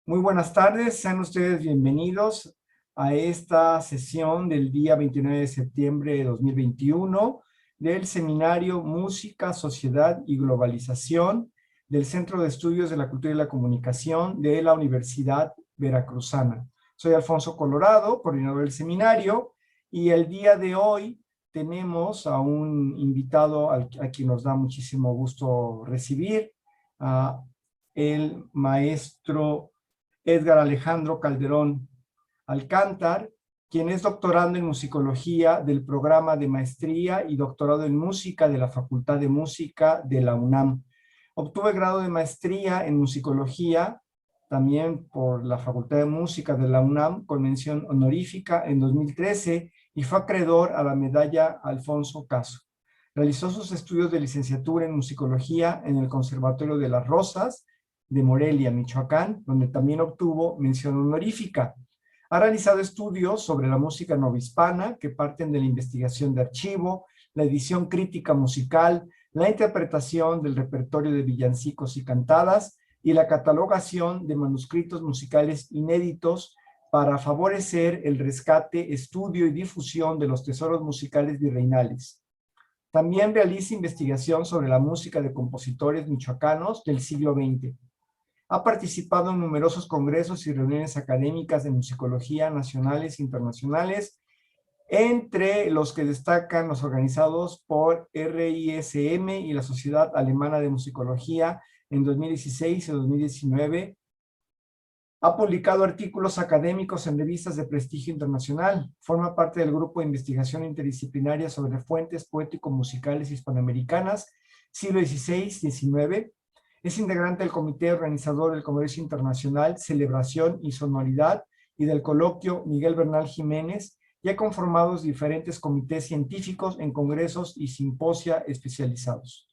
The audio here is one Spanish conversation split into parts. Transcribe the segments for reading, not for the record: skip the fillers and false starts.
Muy buenas tardes, sean ustedes bienvenidos a esta sesión del día 29 de septiembre de 2021 del seminario Música, Sociedad y Globalización del Centro de Estudios de la Cultura y la Comunicación de la Universidad Veracruzana. Soy Alfonso Colorado, coordinador del seminario, y el día de hoy tenemos a un invitado a quien nos da muchísimo gusto recibir, a el maestro Edgar Alejandro Calderón Alcántar, quien es doctorando en musicología del programa de maestría y doctorado en música de la Facultad de Música de la UNAM. Obtuvo el grado de maestría en musicología también por la Facultad de Música de la UNAM con mención honorífica en 2013 y fue acreedor a la medalla Alfonso Caso. Realizó sus estudios de licenciatura en musicología en el Conservatorio de las Rosas de Morelia, Michoacán, donde también obtuvo mención honorífica. Ha realizado estudios sobre la música novohispana que parten de la investigación de archivo, la edición crítica musical, la interpretación del repertorio de villancicos y cantadas y la catalogación de manuscritos musicales inéditos para favorecer el rescate, estudio y difusión de los tesoros musicales virreinales. También realiza investigación sobre la música de compositores michoacanos del siglo XX. Ha participado en numerosos congresos y reuniones académicas de musicología nacionales e internacionales, entre los que destacan los organizados por RISM y la Sociedad Alemana de Musicología en 2016 y 2019. Ha publicado artículos académicos en revistas de prestigio internacional. Forma parte del grupo de investigación interdisciplinaria sobre fuentes poético-musicales hispanoamericanas, siglo XVI-XIX. Es integrante del comité organizador del Congreso Internacional Celebración y Sonoridad y del coloquio Miguel Bernal Jiménez, y ha conformado diferentes comités científicos en congresos y simposia especializados.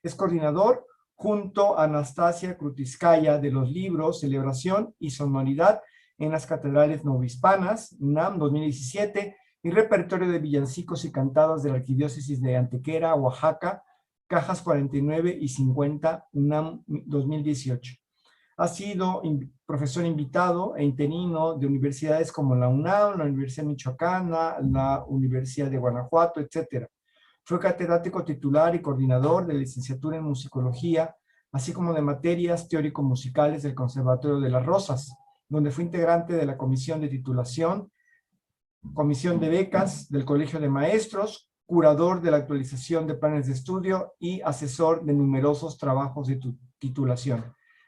Es coordinador junto a Anastasia Krutitskaya de los libros Celebración y Sonoridad en las Catedrales Novohispanas, UNAM 2017, y Repertorio de Villancicos y Cantadas de la Arquidiócesis de Antequera, Oaxaca, Cajas 49 y 50, UNAM 2018. Ha sido profesor invitado e interino de universidades como la UNAM, la Universidad Michoacana, la Universidad de Guanajuato, etc. Fue catedrático titular y coordinador de licenciatura en musicología, así como de materias teórico-musicales del Conservatorio de las Rosas, donde fue integrante de la comisión de titulación, comisión de becas del Colegio de Maestros, curador de la actualización de planes de estudio y asesor de numerosos trabajos de titulación.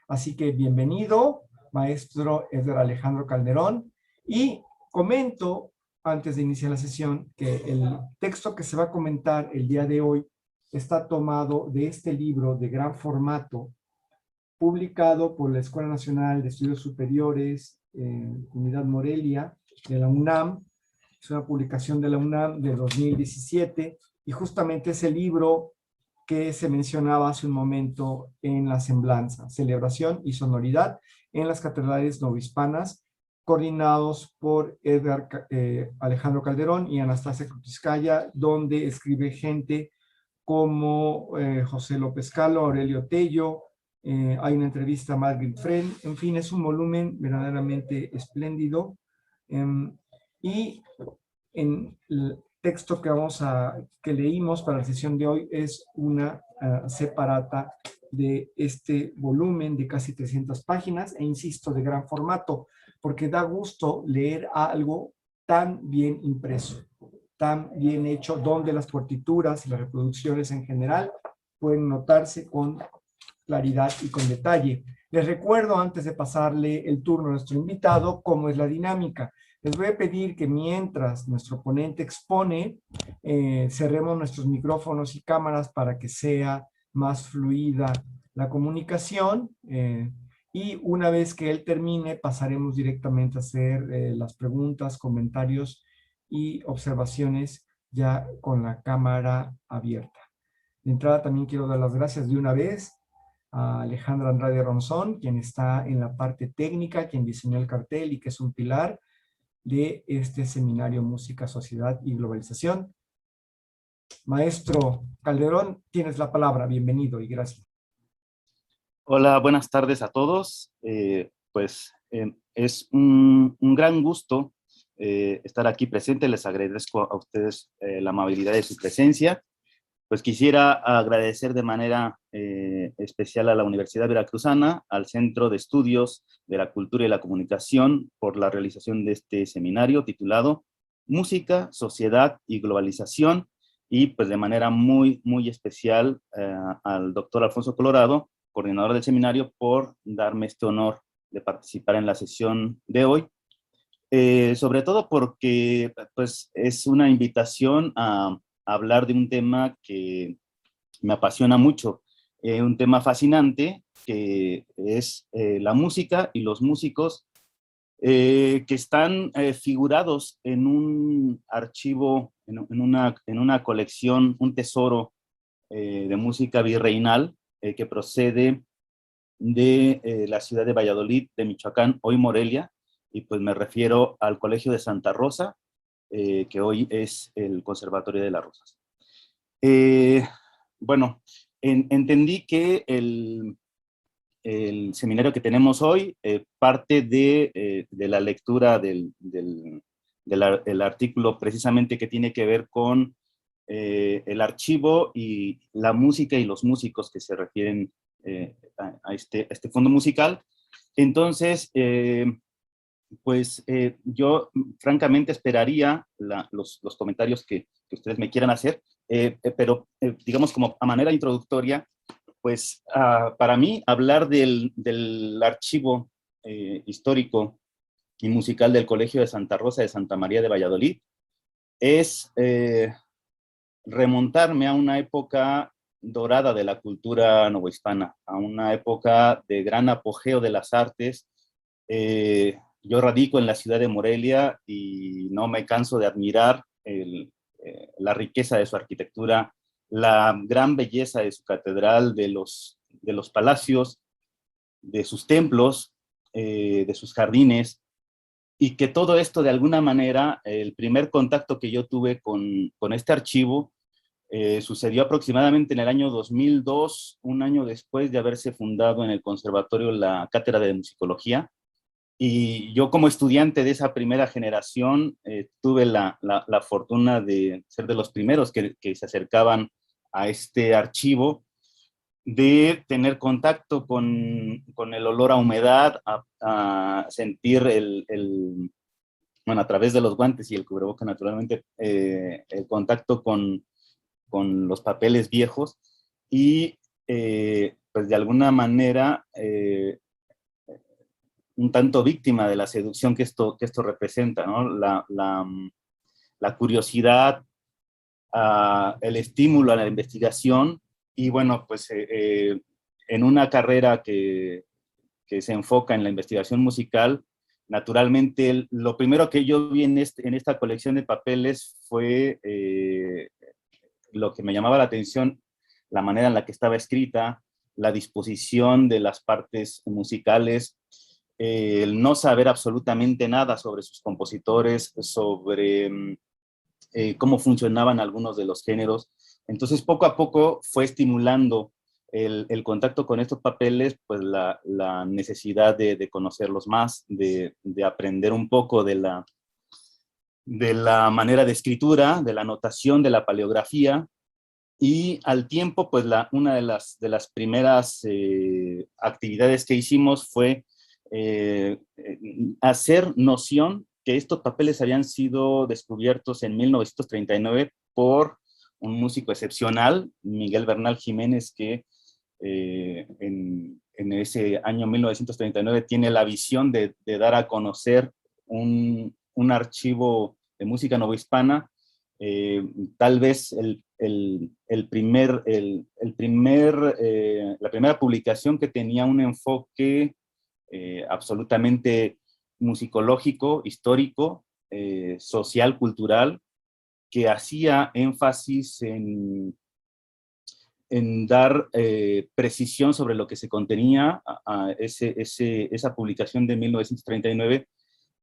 Así que bienvenido, maestro Edgar Alejandro Calderón, y comento antes de iniciar la sesión que el texto que se va a comentar el día de hoy está tomado de este libro de gran formato, publicado por la Escuela Nacional de Estudios Superiores, Unidad Morelia, de la UNAM. Es una publicación de la UNAM de 2017, y justamente ese libro que se mencionaba hace un momento en la semblanza, Celebración y Sonoridad en las Catedrales Novohispanas, coordinados por Edgar Alejandro Calderón y Anastasia Krutitskaya, donde escribe gente como José López Calo, Aurelio Tello, hay una entrevista a Margaret Friend. En fin, es un volumen verdaderamente espléndido. Y en el texto que leímos para la sesión de hoy es una separata de este volumen de casi 300 páginas, e insisto, de gran formato, porque da gusto leer algo tan bien impreso, tan bien hecho, donde las partituras y las reproducciones en general pueden notarse con claridad y con detalle. Les recuerdo, antes de pasarle el turno a nuestro invitado, cómo es la dinámica. Les voy a pedir que mientras nuestro ponente expone, cerremos nuestros micrófonos y cámaras para que sea más fluida la comunicación, y una vez que él termine, pasaremos directamente a hacer las preguntas, comentarios y observaciones ya con la cámara abierta. De entrada también quiero dar las gracias de una vez a Alejandra Andrade Ronzón, quien está en la parte técnica, quien diseñó el cartel y que es un pilar de este seminario Música, Sociedad y Globalización. Maestro Calderón, tienes la palabra. Bienvenido y gracias. Hola, buenas tardes a todos. Pues Es un gran gusto estar aquí presente. Les agradezco a ustedes la amabilidad de su presencia. Pues quisiera agradecer de manera especial a la Universidad Veracruzana, al Centro de Estudios de la Cultura y la Comunicación por la realización de este seminario titulado Música, Sociedad y Globalización, y pues de manera muy especial al doctor Alfonso Colorado, coordinador del seminario, por darme este honor de participar en la sesión de hoy. Sobre todo porque pues, es una invitación a hablar de un tema que me apasiona mucho, un tema fascinante que es la música y los músicos que están figurados en un archivo, en una colección, un tesoro de música virreinal que procede de la ciudad de Valladolid, de Michoacán, hoy Morelia, y pues me refiero al Colegio de Santa Rosa, que hoy es el Conservatorio de las Rosas. Bueno, entendí que el seminario que tenemos hoy parte de la lectura del artículo precisamente que tiene que ver con el archivo y la música y los músicos que se refieren a este fondo musical. Entonces, pues yo francamente esperaría los comentarios que ustedes me quieran hacer, pero digamos como a manera introductoria, pues para mí hablar del archivo histórico y musical del Colegio de Santa Rosa de Santa María de Valladolid es remontarme a una época dorada de la cultura novohispana, a una época de gran apogeo de las artes. Yo radico en la ciudad de Morelia y no me canso de admirar la riqueza de su arquitectura, la gran belleza de su catedral, de los palacios, de sus templos, de sus jardines, y que todo esto de alguna manera, el primer contacto que yo tuve con este archivo sucedió aproximadamente en el año 2002, un año después de haberse fundado en el conservatorio la cátedra de musicología. Y yo como estudiante de esa primera generación tuve la fortuna de ser de los primeros que se acercaban a este archivo, de tener contacto con el olor a humedad, a sentir bueno, a través de los guantes y el cubreboca naturalmente, el contacto con los papeles viejos y pues de alguna manera un tanto víctima de la seducción que esto representa, ¿no? La curiosidad, el estímulo a la investigación y bueno, pues en una carrera que se enfoca en la investigación musical, naturalmente lo primero que yo vi en esta colección de papeles fue lo que me llamaba la atención, la manera en la que estaba escrita, la disposición de las partes musicales, el no saber absolutamente nada sobre sus compositores, sobre cómo funcionaban algunos de los géneros. Entonces, poco a poco fue estimulando el contacto con estos papeles, pues la necesidad de conocerlos más, de aprender un poco de la manera de escritura, de la notación, de la paleografía, y al tiempo, pues una de las primeras actividades que hicimos fue hacer noción que estos papeles habían sido descubiertos en 1939 por un músico excepcional, Miguel Bernal Jiménez, que en ese año 1939 tiene la visión de dar a conocer un archivo de música novohispana, tal vez la primera publicación que tenía un enfoque absolutamente musicológico, histórico, social, cultural, que hacía énfasis en dar precisión sobre lo que se contenía. Esa publicación de 1939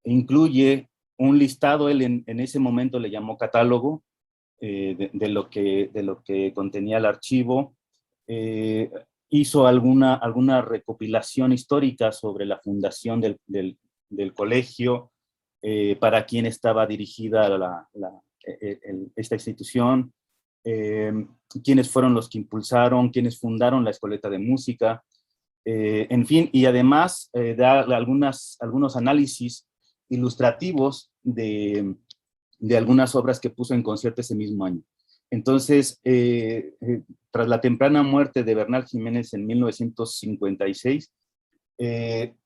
incluye un listado, él en ese momento le llamó catálogo, de lo que contenía el archivo, hizo alguna recopilación histórica sobre la fundación del colegio, para quién estaba dirigida esta institución, quiénes fueron los que impulsaron, quiénes fundaron la Escoleta de Música, en fin, y además da algunos análisis ilustrativos de algunas obras que puso en concierto ese mismo año. Entonces, tras la temprana muerte de Bernal Jiménez en 1956,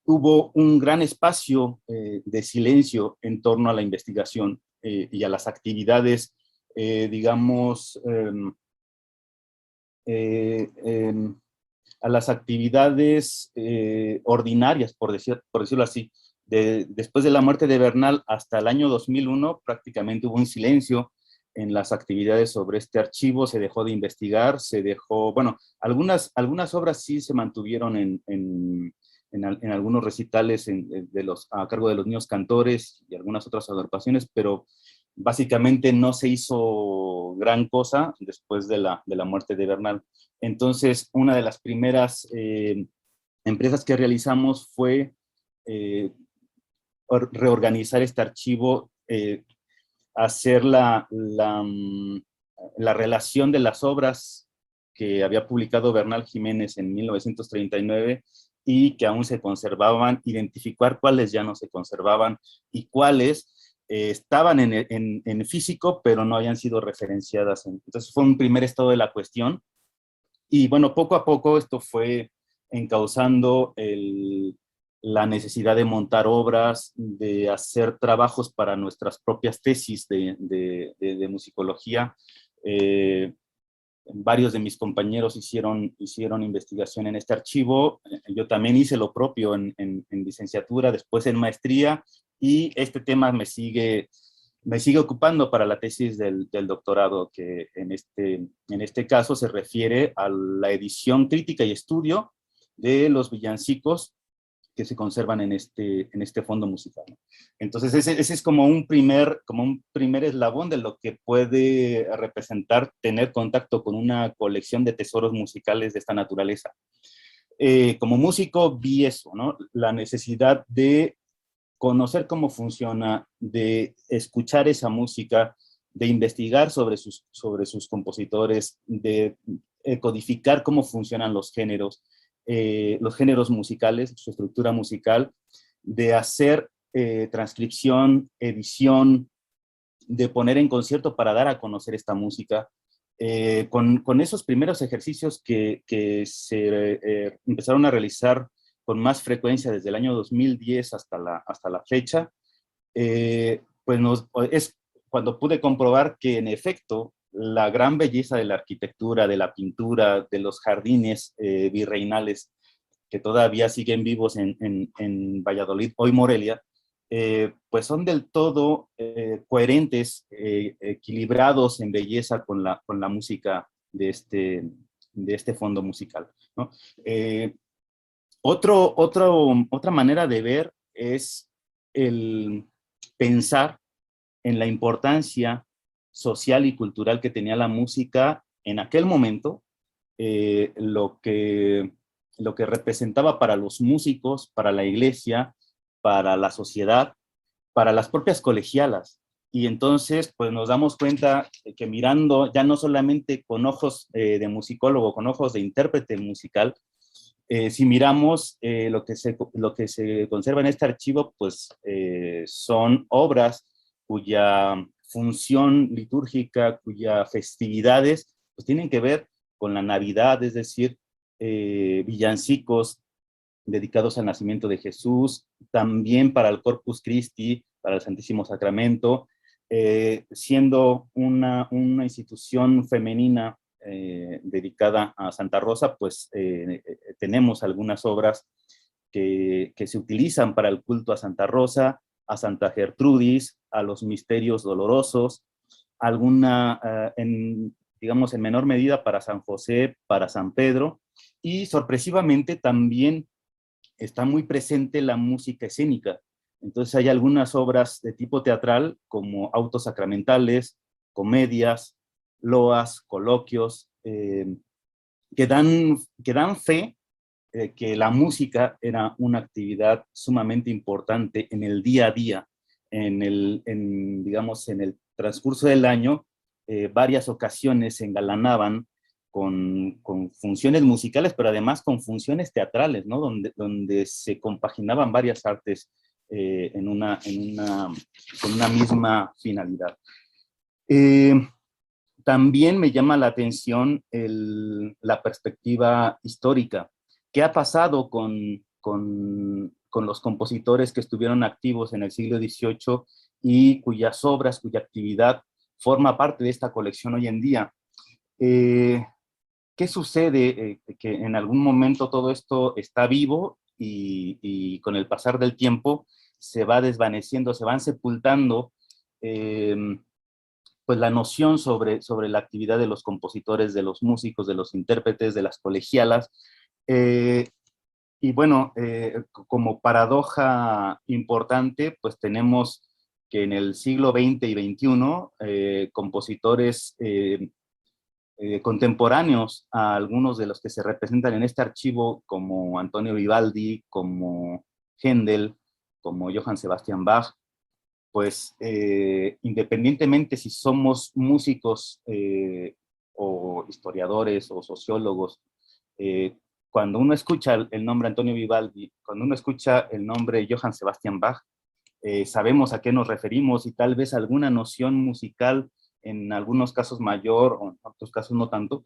hubo un gran espacio de silencio en torno a la investigación y a las actividades, digamos, a las actividades ordinarias, por decirlo así. Después de la muerte de Bernal hasta el año 2001, prácticamente hubo un silencio en las actividades sobre este archivo, se dejó de investigar, bueno, algunas obras sí se mantuvieron en algunos recitales a cargo de los niños cantores y algunas otras agrupaciones, pero básicamente no se hizo gran cosa después de la muerte de Bernal. Entonces, una de las primeras empresas que realizamos fue reorganizar este archivo, hacer la relación de las obras que había publicado Bernal Jiménez en 1939 y que aún se conservaban, identificar cuáles ya no se conservaban y cuáles estaban en físico, pero no habían sido referenciadas. Entonces fue un primer estado de la cuestión. Y bueno, poco a poco esto fue encauzando la necesidad de montar obras, de hacer trabajos para nuestras propias tesis de musicología. Varios de mis compañeros hicieron investigación en este archivo. Yo también hice lo propio en licenciatura, después en maestría, y este tema me sigue ocupando para la tesis del doctorado, que en este caso se refiere a la edición, crítica y estudio de los villancicos que se conservan en este fondo musical. Entonces ese es como un primer eslabón de lo que puede representar tener contacto con una colección de tesoros musicales de esta naturaleza. Como músico vi eso, ¿no? La necesidad de conocer cómo funciona, de escuchar esa música, de investigar sobre sus compositores, de codificar cómo funcionan los géneros musicales, su estructura musical, de hacer transcripción, edición, de poner en concierto para dar a conocer esta música. Con esos primeros ejercicios que se empezaron a realizar con más frecuencia desde el año 2010 hasta la fecha, pues es cuando pude comprobar que en efecto la gran belleza de la arquitectura, de la pintura, de los jardines virreinales que todavía siguen vivos en Valladolid, hoy Morelia, pues son del todo coherentes, equilibrados en belleza con la música de este fondo musical, ¿no? Otra manera de ver es el pensar en la importancia social y cultural que tenía la música en aquel momento, lo que representaba para los músicos, para la iglesia, para la sociedad, para las propias colegialas. Y entonces, pues nos damos cuenta que mirando ya no solamente con ojos de musicólogo, con ojos de intérprete musical, si miramos lo que se conserva en este archivo, pues son obras cuya función litúrgica, cuyas festividades, pues tienen que ver con la Navidad, es decir, villancicos dedicados al nacimiento de Jesús, también para el Corpus Christi, para el Santísimo Sacramento, siendo una institución femenina dedicada a Santa Rosa, pues tenemos algunas obras que se utilizan para el culto a Santa Rosa, a Santa Gertrudis, a los misterios dolorosos, digamos en menor medida para San José, para San Pedro, y sorpresivamente también está muy presente la música escénica. Entonces hay algunas obras de tipo teatral como autos sacramentales, comedias, loas, coloquios, que dan fe que la música era una actividad sumamente importante en el día a día, digamos, en el transcurso del año. Varias ocasiones se engalanaban con funciones musicales, pero además con funciones teatrales, ¿no? Donde se compaginaban varias artes con una misma finalidad. También me llama la atención la perspectiva histórica. ¿Qué ha pasado con los compositores que estuvieron activos en el siglo XVIII y cuyas obras, cuya actividad forma parte de esta colección hoy en día? ¿Qué sucede? Que en algún momento todo esto está vivo y con el pasar del tiempo se va desvaneciendo, se van sepultando pues la noción sobre la actividad de los compositores, de los músicos, de los intérpretes, de las colegialas. Y bueno, como paradoja importante, pues tenemos que en el siglo XX y XXI, compositores contemporáneos a algunos de los que se representan en este archivo, como Antonio Vivaldi, como Händel, como Johann Sebastian Bach, pues independientemente si somos músicos o historiadores o sociólogos, cuando uno escucha el nombre Antonio Vivaldi, cuando uno escucha el nombre Johann Sebastian Bach, sabemos a qué nos referimos y tal vez alguna noción musical, en algunos casos mayor o en otros casos no tanto,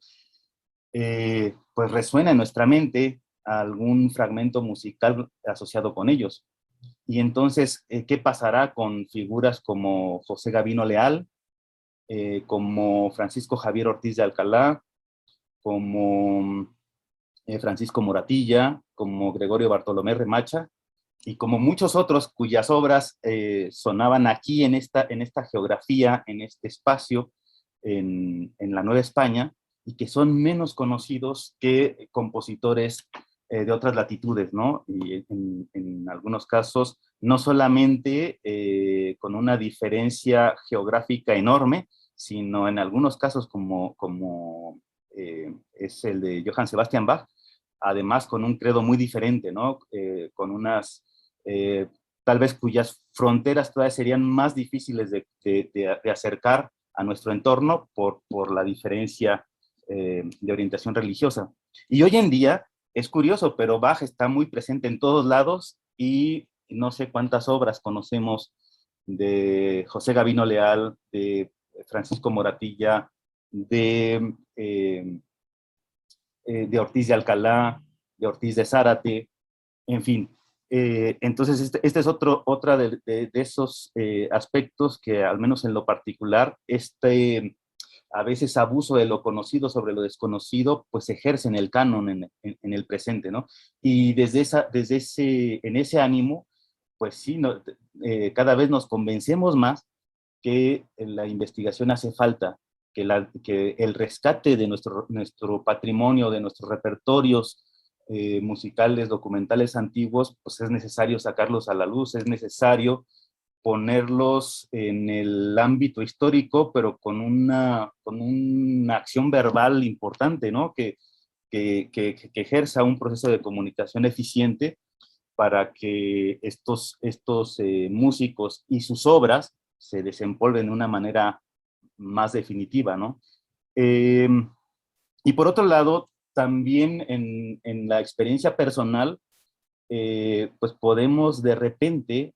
pues resuena en nuestra mente algún fragmento musical asociado con ellos. Y entonces, ¿qué pasará con figuras como José Gavino Leal, como Francisco Javier Ortiz de Alcalá, como Francisco Moratilla, como Gregorio Bartolomé Remacha, y como muchos otros cuyas obras sonaban aquí en esta geografía, en este espacio, en la Nueva España, y que son menos conocidos que compositores de otras latitudes, ¿no? Y en algunos casos, no solamente con una diferencia geográfica enorme, sino en algunos casos como es el de Johann Sebastian Bach, además con un credo muy diferente, ¿no? Con unas, tal vez cuyas fronteras todavía serían más difíciles de acercar a nuestro entorno por la diferencia de orientación religiosa. Y hoy en día, es curioso, pero Bach está muy presente en todos lados y no sé cuántas obras conocemos de José Gavino Leal, de Francisco Moratilla, de Ortiz de Alcalá, de Ortiz de Zárate, en fin. Entonces, este es otra de esos aspectos que, al menos en lo particular, a veces abuso de lo conocido sobre lo desconocido, pues ejerce en el canon, en el presente, ¿no? Y en ese ánimo, pues sí, no, cada vez nos convencemos más que la investigación hace falta, que el rescate de nuestro patrimonio, de nuestros repertorios musicales, documentales antiguos, pues es necesario sacarlos a la luz, es necesario ponerlos en el ámbito histórico, pero con una acción verbal importante, ¿no? Que ejerza un proceso de comunicación eficiente para que estos músicos y sus obras se desempolven de una manera más definitiva, ¿no? Eh, y por otro lado, también en la experiencia personal, pues podemos de repente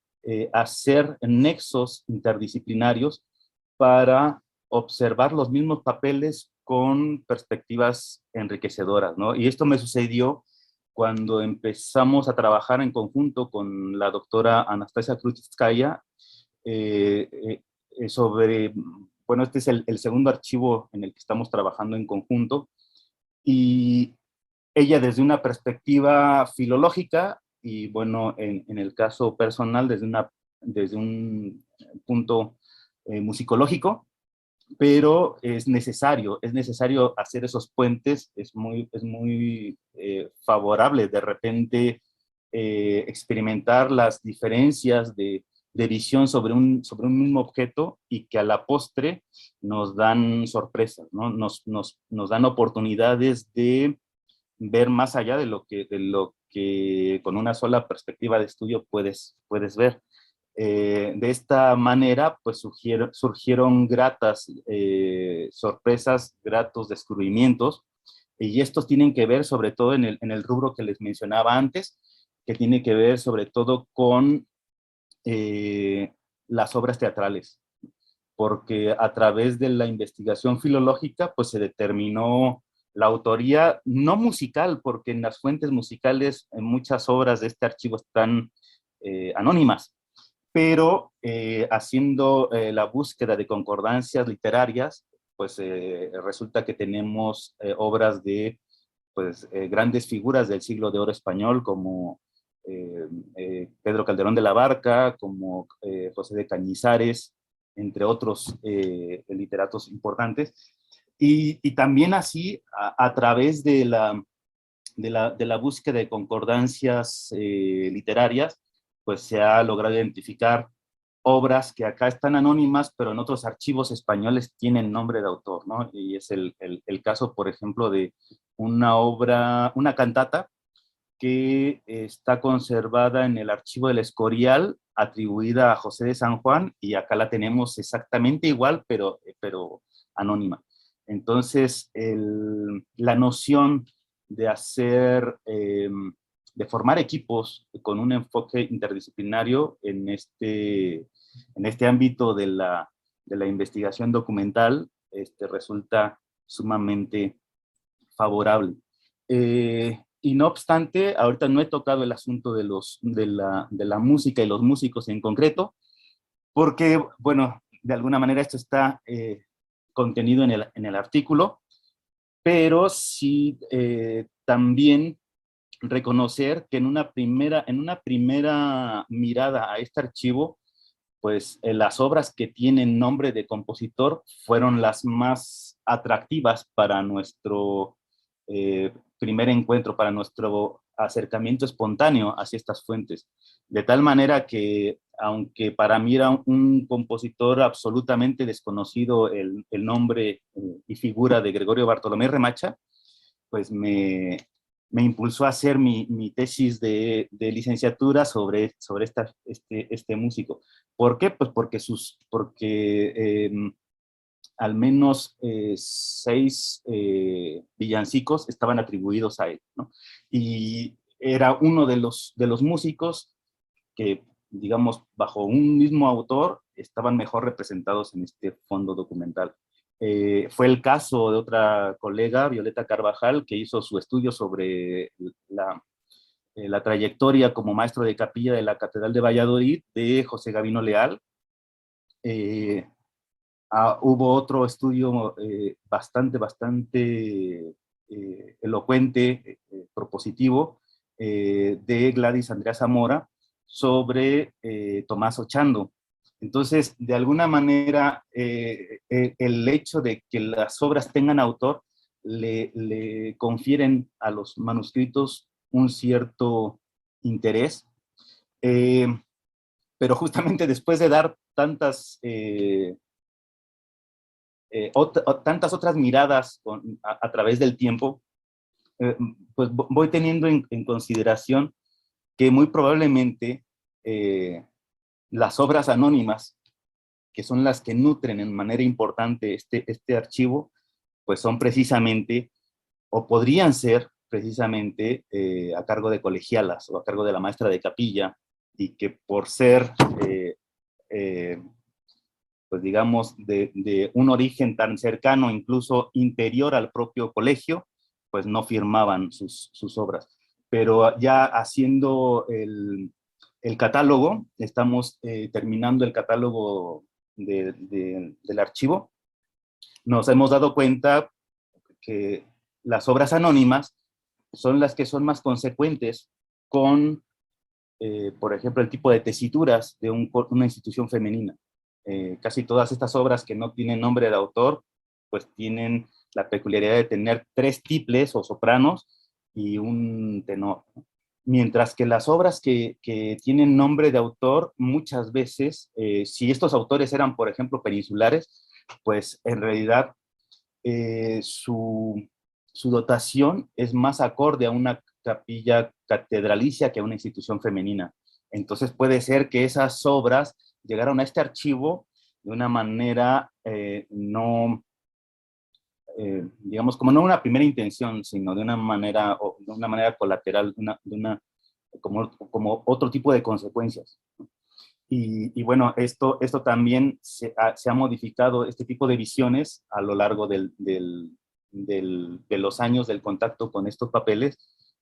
hacer nexos interdisciplinarios para observar los mismos papeles con perspectivas enriquecedoras, ¿no? Y esto me sucedió cuando empezamos a trabajar en conjunto con la doctora Anastasia Krutskaya sobre, bueno, este es el segundo archivo en el que estamos trabajando en conjunto, y ella desde una perspectiva filológica y, bueno, en el caso personal desde un punto musicológico, pero es necesario hacer esos puentes, es muy favorable de repente experimentar las diferencias de de visión sobre un mismo objeto y que a la postre nos dan sorpresas, ¿no? Nos dan oportunidades de ver más allá de lo que con una sola perspectiva de estudio puedes ver. De esta manera, pues surgieron gratas sorpresas, gratos descubrimientos, y estos tienen que ver sobre todo en el rubro que les mencionaba antes, que tiene que ver sobre todo con las obras teatrales, porque a través de la investigación filológica, pues se determinó la autoría no musical, porque en las fuentes musicales en muchas obras de este archivo están anónimas, pero haciendo la búsqueda de concordancias literarias, pues resulta que tenemos obras de pues, grandes figuras del siglo de oro español, como Pedro Calderón de la Barca, como José de Cañizares, entre otros literatos importantes, y también así, a través de la búsqueda de concordancias literarias, pues se ha logrado identificar obras que acá están anónimas, pero en otros archivos españoles tienen nombre de autor, ¿no? Y es el caso, por ejemplo, de una obra, una cantata que está conservada en el archivo del Escorial, atribuida a José de San Juan, y acá la tenemos exactamente igual, pero anónima. Entonces, la noción de hacer, de formar equipos con un enfoque interdisciplinario en este ámbito de la investigación documental, resulta sumamente favorable. Y no obstante, ahorita no he tocado el asunto de la música y los músicos en concreto, porque, bueno, de alguna manera esto está contenido en el artículo, pero sí también reconocer que en una primera mirada a este archivo, pues las obras que tienen nombre de compositor fueron las más atractivas para nuestro primer encuentro, para nuestro acercamiento espontáneo hacia estas fuentes. De tal manera que, aunque para mí era un compositor absolutamente desconocido el nombre y figura de Gregorio Bartolomé Remacha, pues me impulsó a hacer mi tesis de licenciatura sobre este músico. ¿Por qué? Pues porque al menos 6 villancicos estaban atribuidos a él, ¿no? Y era uno de los músicos que, digamos, bajo un mismo autor, estaban mejor representados en este fondo documental. Fue el caso de otra colega, Violeta Carvajal, que hizo su estudio sobre la trayectoria como maestro de capilla de la Catedral de Valladolid de José Gavino Leal. Hubo otro estudio bastante elocuente, propositivo, de Gladys Andrea Zamora sobre Tomás Ochando. Entonces, de alguna manera, el hecho de que las obras tengan autor le confieren a los manuscritos un cierto interés, eh, pero justamente después de dar tantas otras miradas a través del tiempo, pues voy teniendo en consideración que muy probablemente las obras anónimas, que son las que nutren en manera importante este archivo, pues son precisamente, o podrían ser precisamente a cargo de colegialas o a cargo de la maestra de capilla, y que por ser eh, pues digamos, de un origen tan cercano, incluso interior al propio colegio, pues no firmaban sus obras. Pero ya haciendo el catálogo, estamos terminando el catálogo del archivo, nos hemos dado cuenta que las obras anónimas son las que son más consecuentes con, por ejemplo, el tipo de tesituras de una institución femenina. Casi todas estas obras que no tienen nombre de autor, pues tienen la peculiaridad de tener 3 tiples o sopranos y un tenor, ¿no? mientras que las obras que tienen nombre de autor, muchas veces, si estos autores eran, por ejemplo, peninsulares, pues en realidad su dotación es más acorde a una capilla catedralicia que a una institución femenina. Entonces puede ser que esas obras llegaron a este archivo de una manera no, digamos, como no una primera intención, sino de una manera colateral, como otro tipo de consecuencias. Y bueno, esto también se ha modificado, este tipo de visiones a lo largo de los años del contacto con estos papeles.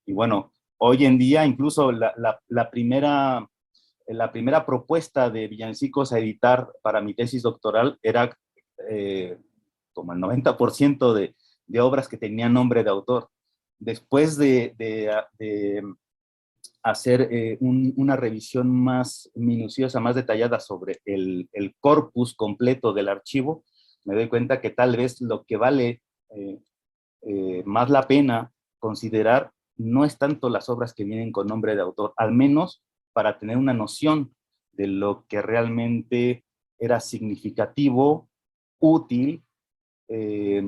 Y bueno, hoy en día incluso la primera propuesta de Villancicos a editar para mi tesis doctoral era como el 90% de obras que tenían nombre de autor. Después de hacer una revisión más minuciosa, más detallada sobre el corpus completo del archivo, me doy cuenta que tal vez lo que vale más la pena considerar no es tanto las obras que vienen con nombre de autor, al menos para tener una noción de lo que realmente era significativo, útil, eh,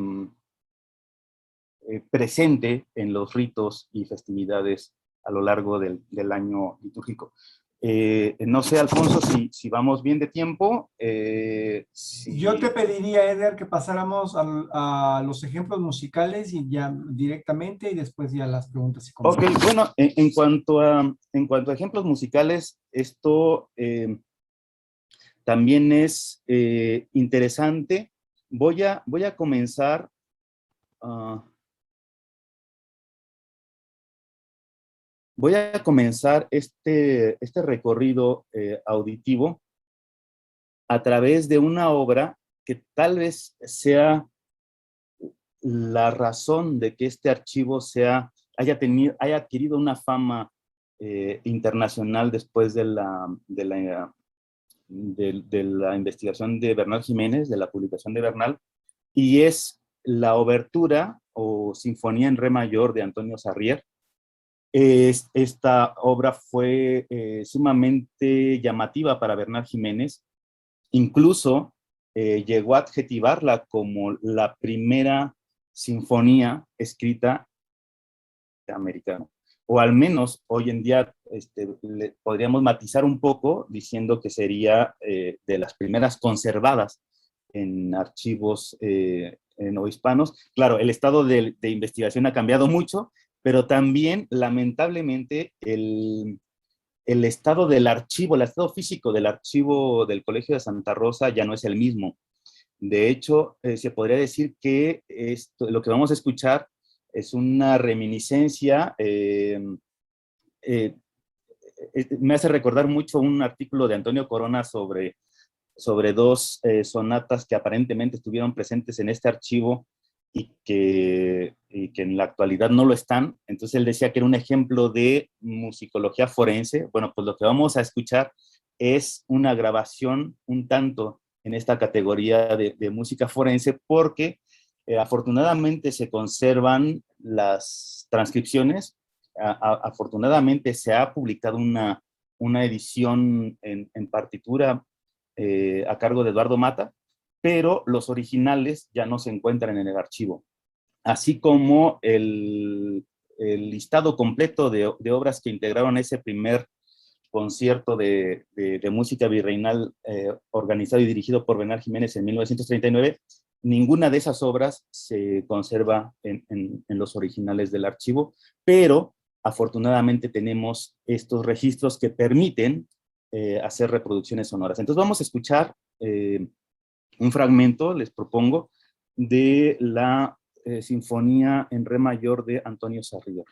presente en los ritos y festividades a lo largo del año litúrgico. No sé, Alfonso, si vamos bien de tiempo. Yo te pediría, Eder, que pasáramos a los ejemplos musicales y ya directamente y después ya las preguntas y Ok, comentarios. bueno, en cuanto a ejemplos musicales, esto también es interesante. Voy a comenzar... Voy a comenzar este recorrido auditivo a través de una obra que tal vez sea la razón de que este archivo haya adquirido una fama internacional después de la investigación de Bernal Jiménez, de la publicación de Bernal, y es la obertura o sinfonía en re mayor de Antonio Sarrier. Esta obra fue sumamente llamativa para Bernal Jiménez, incluso llegó a adjetivarla como la primera sinfonía escrita americana, o al menos hoy en día podríamos matizar un poco diciendo que sería de las primeras conservadas en archivos no hispanos. Claro, el estado de investigación ha cambiado mucho, pero también, lamentablemente, el estado del archivo, el estado físico del archivo del Colegio de Santa Rosa ya no es el mismo. De hecho, se podría decir que lo que vamos a escuchar es una reminiscencia, me hace recordar mucho un artículo de Antonio Corona sobre dos sonatas que aparentemente estuvieron presentes en este archivo y que en la actualidad no lo están. Entonces él decía que era un ejemplo de musicología forense. Bueno, pues lo que vamos a escuchar es una grabación un tanto en esta categoría de música forense porque afortunadamente se conservan las transcripciones. Afortunadamente se ha publicado una edición en partitura a cargo de Eduardo Mata, pero los originales ya no se encuentran en el archivo, así como el listado completo de obras que integraron ese primer concierto de música virreinal organizado y dirigido por Bernal Jiménez en 1939. Ninguna de esas obras se conserva en los originales del archivo, pero afortunadamente tenemos estos registros que permiten hacer reproducciones sonoras. Entonces vamos a escuchar un fragmento, les propongo, de la Sinfonía en Re mayor de Antonio Sarrier.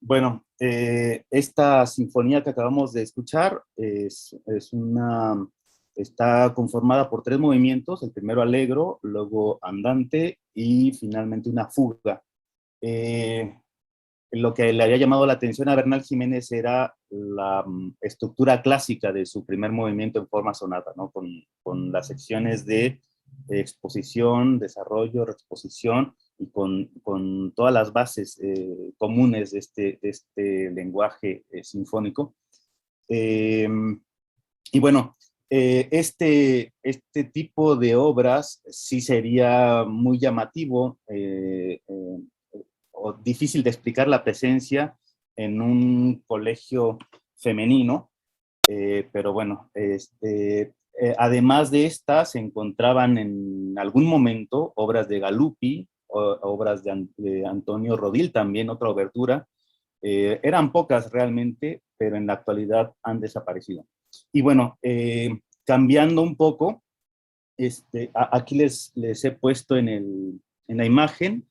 Bueno, esta sinfonía que acabamos de escuchar está conformada por 3 movimientos, el primero allegro, luego andante y finalmente una fuga. Lo que le había llamado la atención a Bernal Jiménez era la estructura clásica de su primer movimiento en forma sonata, ¿no? Con las secciones de exposición, desarrollo, reexposición y con todas las bases comunes de este lenguaje sinfónico. Y bueno, este tipo de obras sí sería muy llamativo o difícil de explicar la presencia en un colegio femenino, pero bueno, además de estas, se encontraban en algún momento obras de Galuppi, obras de Antonio Rodil también, otra obertura. Eran pocas realmente, pero en la actualidad han desaparecido. Y bueno, cambiando un poco, aquí les he puesto en la imagen,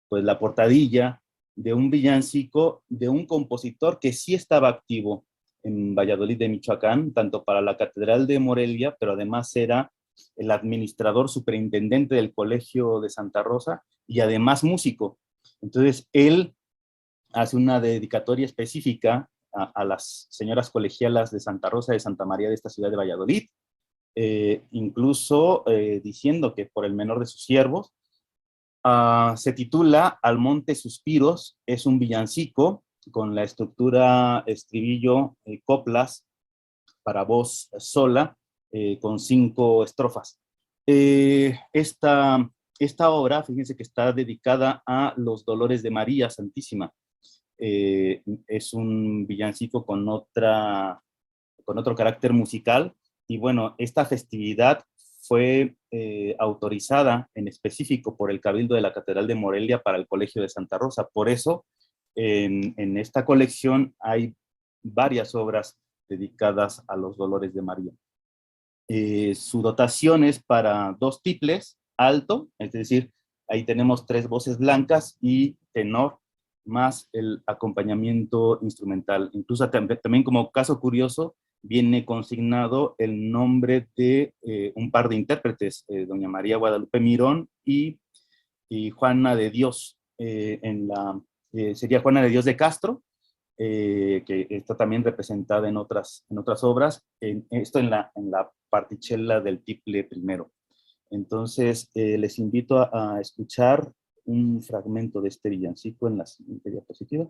pues la portadilla de un villancico de un compositor que sí estaba activo en Valladolid de Michoacán, tanto para la Catedral de Morelia, pero además era el administrador superintendente del Colegio de Santa Rosa y además músico. Entonces, él hace una dedicatoria específica a las señoras colegialas de Santa Rosa de Santa María de esta ciudad de Valladolid, incluso diciendo que por el menor de sus siervos. Se titula Al monte suspiros, es un villancico con la estructura estribillo, coplas para voz sola, con 5 estrofas. Esta obra, fíjense que está dedicada a los dolores de María Santísima. Es un villancico con otro carácter musical, y bueno, esta festividad fue autorizada en específico por el Cabildo de la Catedral de Morelia para el Colegio de Santa Rosa. Por eso, en esta colección hay varias obras dedicadas a los dolores de María. Su dotación es para 2 tiples, alto, es decir, ahí tenemos 3 voces blancas y tenor, más el acompañamiento instrumental. Incluso también como caso curioso, viene consignado el nombre de un par de intérpretes, doña María Guadalupe Mirón y Juana de Dios, sería Juana de Dios de Castro, que está también representada en otras obras, esto en la particella del tiple primero. Entonces, les invito a escuchar un fragmento de este villancico en la siguiente diapositiva.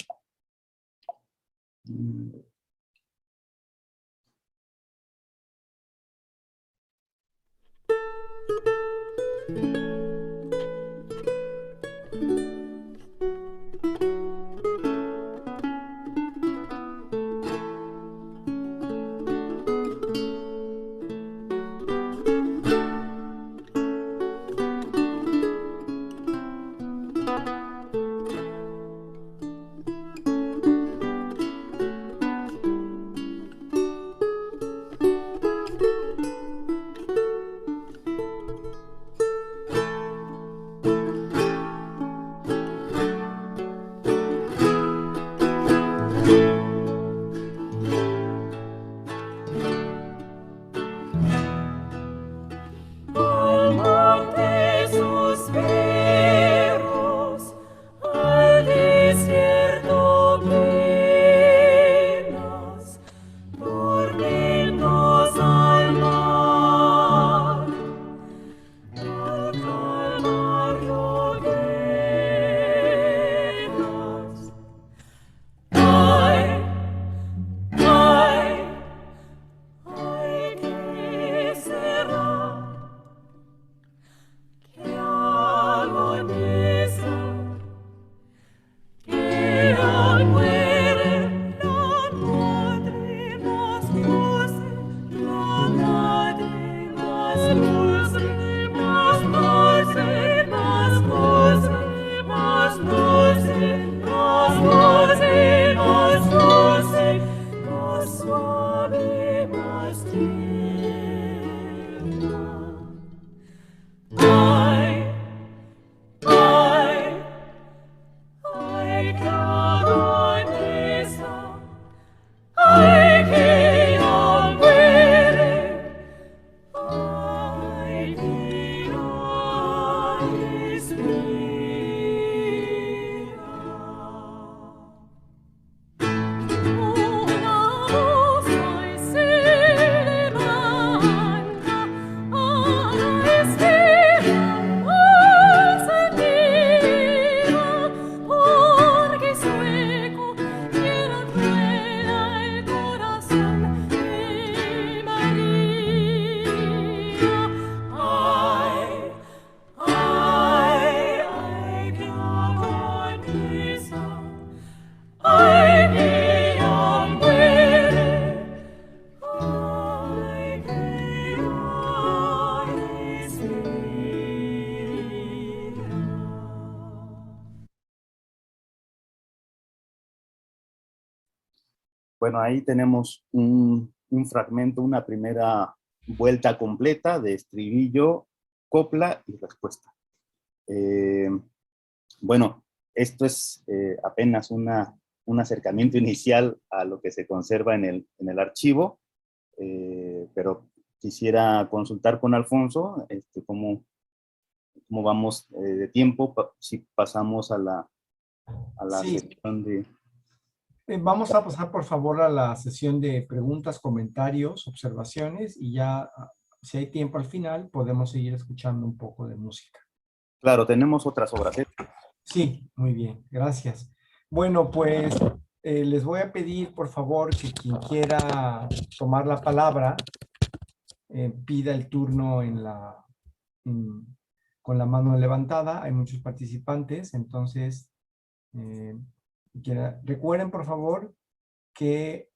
Bueno, ahí tenemos un fragmento, una primera vuelta completa de estribillo, copla y respuesta. Bueno, esto es apenas un acercamiento inicial a lo que se conserva en el archivo, pero quisiera consultar con Alfonso cómo vamos de tiempo, si pasamos a la Sí, sección de... vamos a pasar por favor a la sesión de preguntas, comentarios, observaciones y ya, si hay tiempo al final, podemos seguir escuchando un poco de música. Claro, tenemos otras obras, ¿eh? Sí, muy bien, gracias. Bueno, pues les voy a pedir por favor que quien quiera tomar la palabra pida el turno en- con la mano levantada. Hay muchos participantes, entonces eh, recuerden por favor que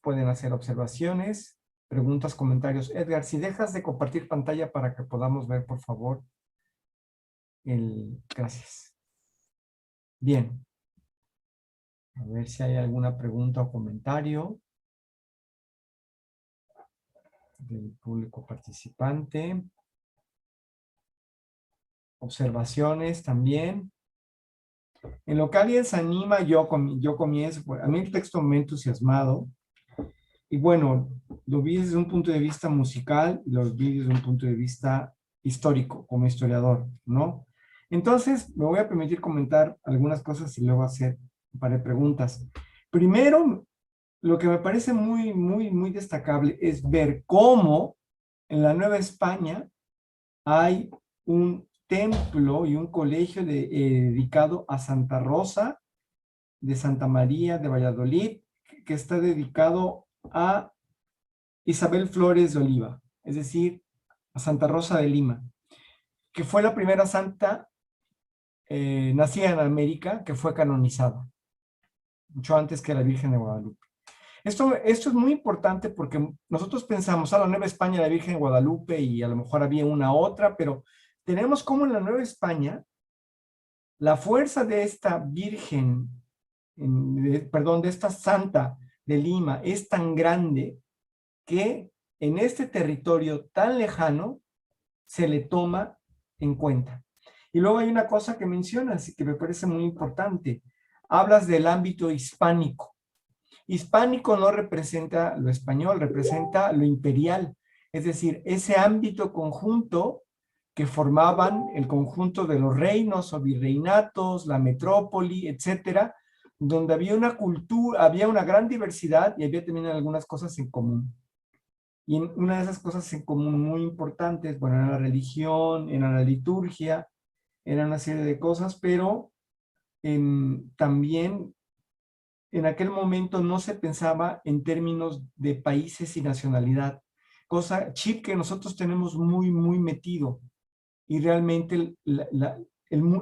pueden hacer observaciones, preguntas, comentarios. Edgar, si dejas de compartir pantalla para que podamos ver por favor Gracias. Bien. A ver si hay alguna pregunta o comentario del público participante. Observaciones también. En lo que alguien se anima, yo comienzo. A mí el texto me ha entusiasmado. Y bueno, lo vi desde un punto de vista musical y lo vi desde un punto de vista histórico, como historiador, ¿no? Entonces, me voy a permitir comentar algunas cosas y luego hacer un par de preguntas. Primero, lo que me parece muy, muy, muy destacable es ver cómo en la Nueva España hay un templo y un colegio dedicado a Santa Rosa de Santa María de Valladolid, que está dedicado a Isabel Flores de Oliva, es decir, a Santa Rosa de Lima, que fue la primera santa nacida en América que fue canonizada, mucho antes que la Virgen de Guadalupe. Esto es muy importante porque nosotros pensamos, a la Nueva España, la Virgen de Guadalupe, y a lo mejor había una otra, pero tenemos como en la Nueva España, la fuerza de esta Virgen, perdón, de esta Santa de Lima es tan grande que en este territorio tan lejano se le toma en cuenta. Y luego hay una cosa que mencionas y que me parece muy importante. Hablas del ámbito hispánico. Hispánico no representa lo español, representa lo imperial, es decir, ese ámbito conjunto que formaban el conjunto de los reinos o virreinatos, la metrópoli, etcétera, donde había una cultura, había una gran diversidad y había también algunas cosas en común. Y una de esas cosas en común muy importantes, bueno, era la religión, era la liturgia, era una serie de cosas, pero también en aquel momento no se pensaba en términos de países y nacionalidad, chip que nosotros tenemos muy, muy metido. Y realmente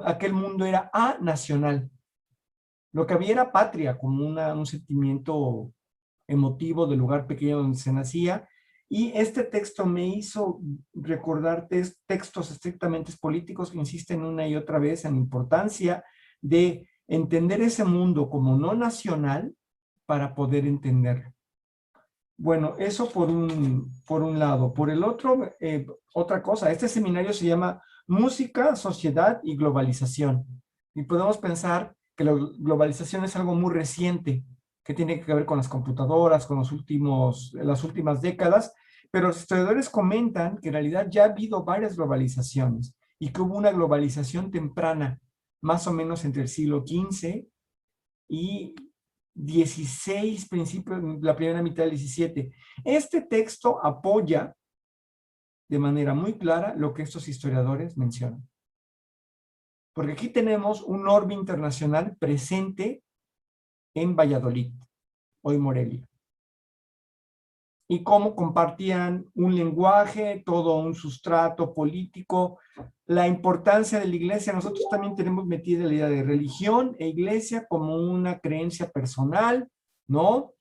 aquel mundo era nacional. Lo que había era patria, como un sentimiento emotivo del lugar pequeño donde se nacía. Y este texto me hizo recordar textos estrictamente políticos que insisten una y otra vez en la importancia de entender ese mundo como no nacional para poder entenderlo. Bueno, eso por un lado. Por el otro, otra cosa, este seminario se llama Música, Sociedad y Globalización. Y podemos pensar que la globalización es algo muy reciente, que tiene que ver con las computadoras, con las últimas décadas, pero los historiadores comentan que en realidad ya ha habido varias globalizaciones y que hubo una globalización temprana, más o menos entre el siglo XV y 16, principios, la primera mitad del 17. Este texto apoya de manera muy clara lo que estos historiadores mencionan. Porque aquí tenemos un orbe internacional presente en Valladolid, hoy Morelia. Y cómo compartían un lenguaje, todo un sustrato político, la importancia de la iglesia. Nosotros también tenemos metida la idea de religión e iglesia como una creencia personal, ¿no?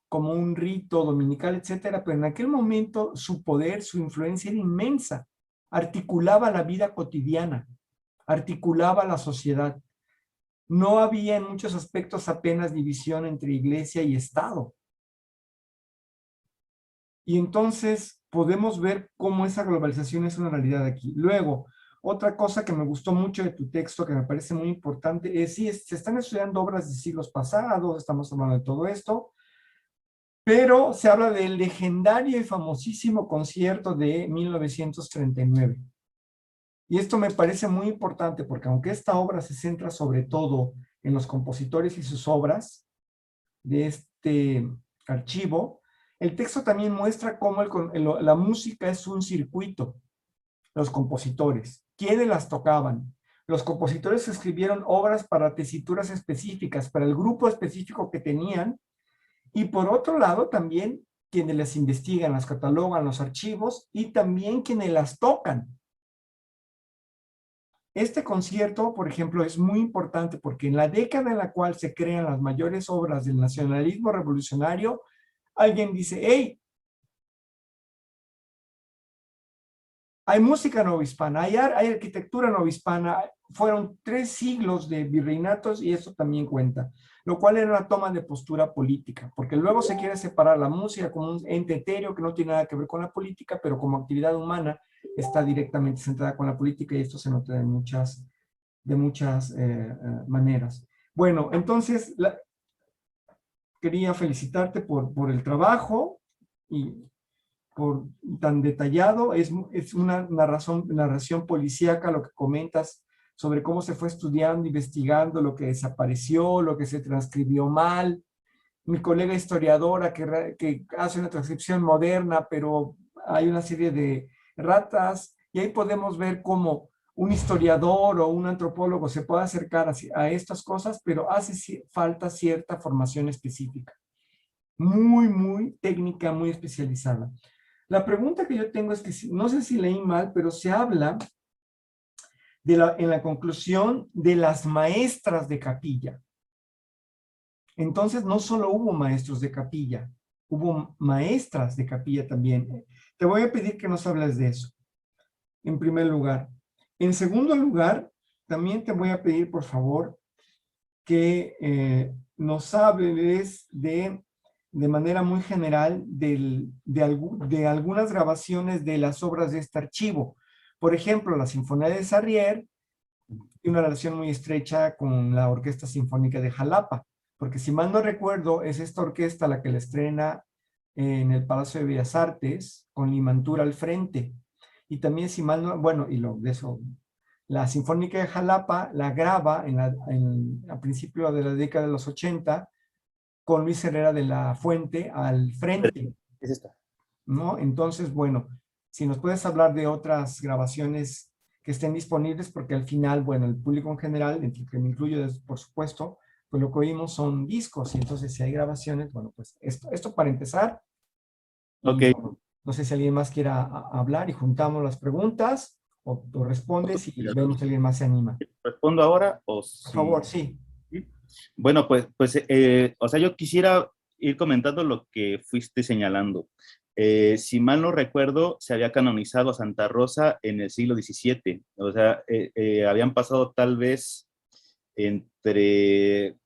Como un rito dominical, etcétera, pero en aquel momento su poder, su influencia era inmensa, articulaba la vida cotidiana, articulaba la sociedad. No había en muchos aspectos apenas división entre iglesia y Estado. Y entonces podemos ver cómo esa globalización es una realidad aquí. Luego, otra cosa que me gustó mucho de tu texto, que me parece muy importante, es sí, se están estudiando obras de siglos pasados, estamos hablando de todo esto, pero se habla del legendario y famosísimo concierto de 1939. Y esto me parece muy importante porque aunque esta obra se centra sobre todo en los compositores y sus obras de este archivo, el texto también muestra cómo la música es un circuito. Los compositores, quiénes las tocaban. Los compositores escribieron obras para tesituras específicas, para el grupo específico que tenían, y por otro lado también quienes las investigan, las catalogan, los archivos, y también quienes las tocan. Este concierto, por ejemplo, es muy importante porque en la década en la cual se crean las mayores obras del nacionalismo revolucionario, alguien dice, hey, hay música novohispana, hay arquitectura novohispana, fueron 3 siglos de virreinatos y eso también cuenta, lo cual era una toma de postura política, porque luego se quiere separar la música como un ente etéreo que no tiene nada que ver con la política, pero como actividad humana está directamente centrada con la política y esto se nota de muchas maneras. Bueno, entonces quería felicitarte por el trabajo y por tan detallado, es una narración policíaca lo que comentas sobre cómo se fue estudiando, investigando, lo que desapareció, lo que se transcribió mal. Mi colega historiadora que hace una transcripción moderna, pero hay una serie de ratas, y ahí podemos ver cómo un historiador o un antropólogo se puede acercar a estas cosas, pero hace falta cierta formación específica, muy, muy técnica, muy especializada. La pregunta que yo tengo es que no sé si leí mal, pero se habla en la conclusión de las maestras de capilla. Entonces no solo hubo maestros de capilla, hubo maestras de capilla también. Te voy a pedir que nos hables de eso, en primer lugar. En segundo lugar, también te voy a pedir, por favor, que nos hables de manera muy general de algunas grabaciones de las obras de este archivo. Por ejemplo, la Sinfonía de Sarrier tiene una relación muy estrecha con la Orquesta Sinfónica de Jalapa, porque si mal no recuerdo, es esta orquesta la que la estrena en el Palacio de Bellas Artes, con Limantura al frente. Y también, si mal no, bueno, de eso, la Sinfónica de Jalapa la graba a principios de la década de los 80 con Luis Herrera de la Fuente al frente, Es esta. ¿no? Entonces, bueno, si nos puedes hablar de otras grabaciones que estén disponibles, porque al final, bueno, el público en general, entre el que me incluyo, por supuesto, pues lo que oímos son discos, y entonces si hay grabaciones, bueno, pues esto para empezar, Ok. y bueno, no sé si alguien más quiera hablar y juntamos las preguntas, o respondes y vemos si alguien más se anima. ¿Respondo ahora o Por si...? favor, sí. ¿Sí? Bueno, o sea, yo quisiera ir comentando lo que fuiste señalando. Si mal no recuerdo, se había canonizado a Santa Rosa en el siglo XVII. O sea, habían pasado tal vez entre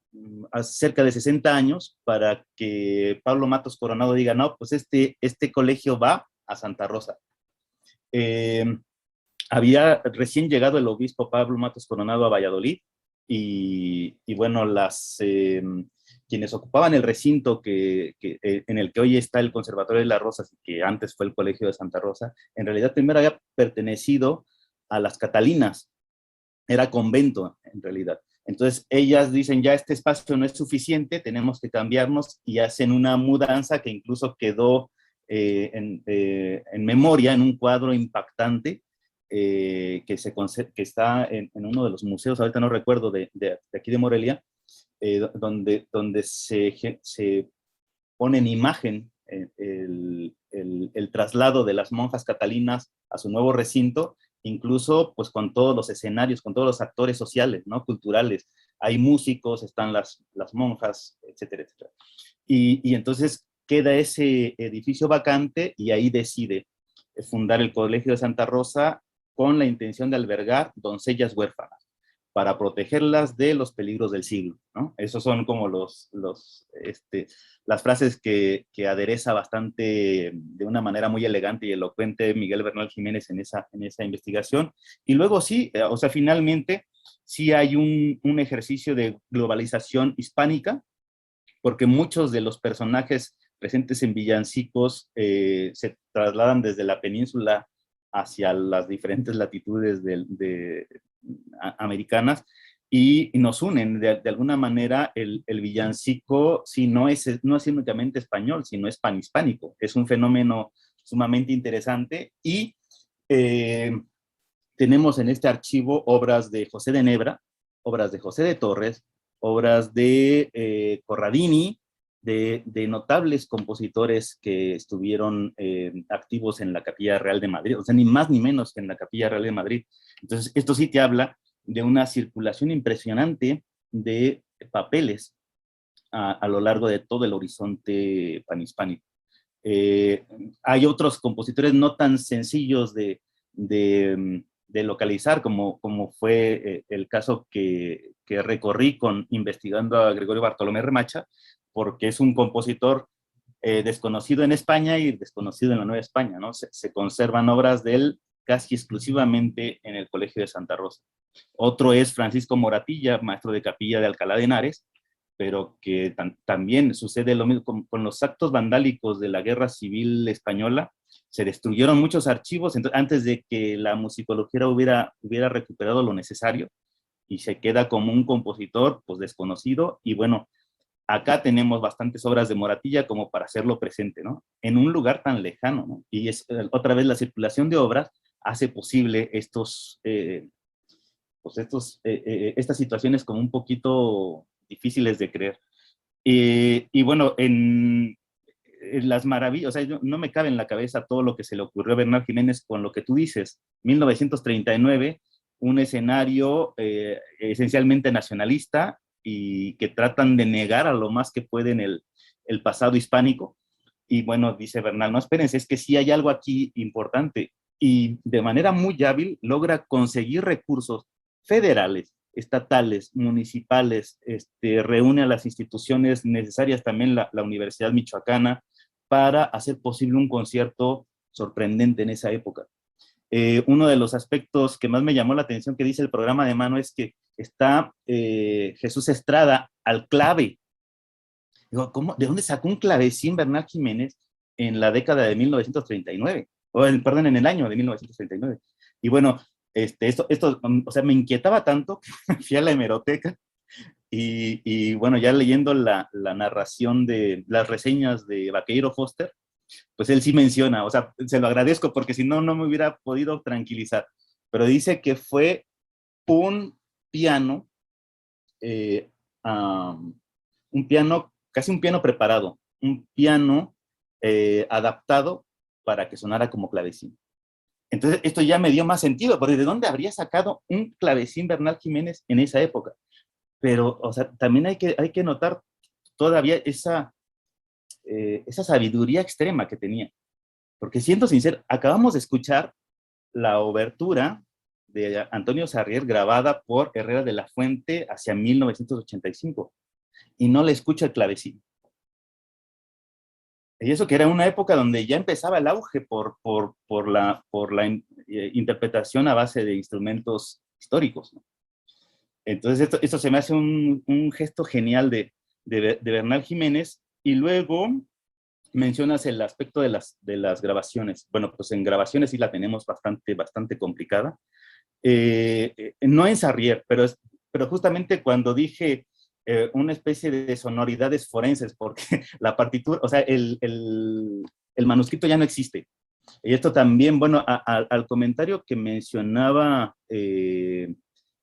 cerca de 60 años para que Pablo Matos Coronado diga, no, pues este colegio va a Santa Rosa. Eh, Había recién llegado el obispo Pablo Matos Coronado a Valladolid y bueno, quienes ocupaban el recinto en el que hoy está el Conservatorio de las Rosas, que antes fue el Colegio de Santa Rosa, en realidad primero había pertenecido a las Catalinas, era convento en realidad. Entonces ellas dicen, ya este espacio no es suficiente, tenemos que cambiarnos, y hacen una mudanza que incluso quedó en memoria, en un cuadro impactante, que está en uno de los museos, ahorita no recuerdo, de aquí de Morelia, donde se pone en imagen el traslado de las monjas catalinas a su nuevo recinto, incluso pues con todos los escenarios, con todos los actores sociales, ¿no? Culturales. Hay músicos, están las monjas, etcétera, etcétera. Y entonces queda ese edificio vacante y ahí decide fundar el Colegio de Santa Rosa con la intención de albergar doncellas huérfanas. para protegerlas de los peligros del siglo, ¿no? Esos son como las frases que adereza bastante, de una manera muy elegante y elocuente, Miguel Bernal Jiménez en esa investigación. Y luego sí, o sea, finalmente sí hay un ejercicio de globalización hispánica, porque muchos de los personajes presentes en Villancicos se trasladan desde la península hacia las diferentes latitudes americanas, y nos unen de alguna manera. El villancico sí no es únicamente español, sino es panhispánico. Es un fenómeno sumamente interesante, y tenemos en este archivo obras de José de Nebra, obras de José de Torres, obras de Corradini, de notables compositores que estuvieron activos en la Capilla Real de Madrid, o sea, ni más ni menos que en la Capilla Real de Madrid. Entonces, esto sí te habla de una circulación impresionante de papeles a lo largo de todo el horizonte panhispánico. Hay otros compositores no tan sencillos de localizar, como fue el caso que recorrí investigando a Gregorio Bartolomé Remacha, porque es un compositor desconocido en España y desconocido en la Nueva España, ¿no? Se conservan obras de él casi exclusivamente en el Colegio de Santa Rosa. Otro es Francisco Moratilla, maestro de capilla de Alcalá de Henares, pero que también sucede lo mismo con los actos vandálicos de la Guerra Civil Española. Se destruyeron muchos archivos antes de que la musicología hubiera recuperado lo necesario, y se queda como un compositor pues desconocido. Y bueno, acá tenemos bastantes obras de Moratilla como para hacerlo presente, ¿no? En un lugar tan lejano, ¿no? Y otra vez la circulación de obras hace posible estas situaciones como un poquito difíciles de creer. Y bueno, en las maravillas, o sea, no me cabe en la cabeza todo lo que se le ocurrió a Bernal Jiménez con lo que tú dices. 1939, un escenario esencialmente nacionalista, y que tratan de negar a lo más que pueden el pasado hispánico. Y bueno, dice Bernal, no, espérense, es que sí hay algo aquí importante. Y de manera muy hábil logra conseguir recursos federales, estatales, municipales, reúne a las instituciones necesarias, también la Universidad Michoacana, para hacer posible un concierto sorprendente en esa época. Uno de los aspectos que más me llamó la atención que dice el programa de mano es que está Jesús Estrada al clave. Digo, ¿cómo? ¿De dónde sacó un clavecín Bernal Jiménez en la década de 1939? Perdón, en el año de 1939. Y bueno, esto, o sea, me inquietaba tanto que fui a la hemeroteca, y bueno, ya leyendo la narración de las reseñas de Vaqueiro Foster, pues él sí menciona, o sea, se lo agradezco, porque si no, no me hubiera podido tranquilizar, pero dice que fue un piano, eh, casi un piano preparado, un piano adaptado para que sonara como clavecín. Entonces, esto ya me dio más sentido, porque ¿de dónde habría sacado un clavecín Bernal Jiménez en esa época? Pero, o sea, también hay que notar todavía esa sabiduría extrema que tenía. Porque siendo sincero, acabamos de escuchar la obertura de Antonio Sarrier grabada por Herrera de la Fuente hacia 1985, y no le escucha el clavecín. Y eso que era una época donde ya empezaba el auge por la interpretación a base de instrumentos históricos, ¿no? Entonces esto se me hace un gesto genial de Bernal Jiménez. Y luego mencionas el aspecto de las grabaciones. Bueno, pues en grabaciones sí la tenemos bastante complicada. No en Sarrier, pero justamente cuando dije una especie de sonoridades forenses, porque la partitura, o sea, el manuscrito ya no existe. Y esto también, bueno, al comentario que mencionaba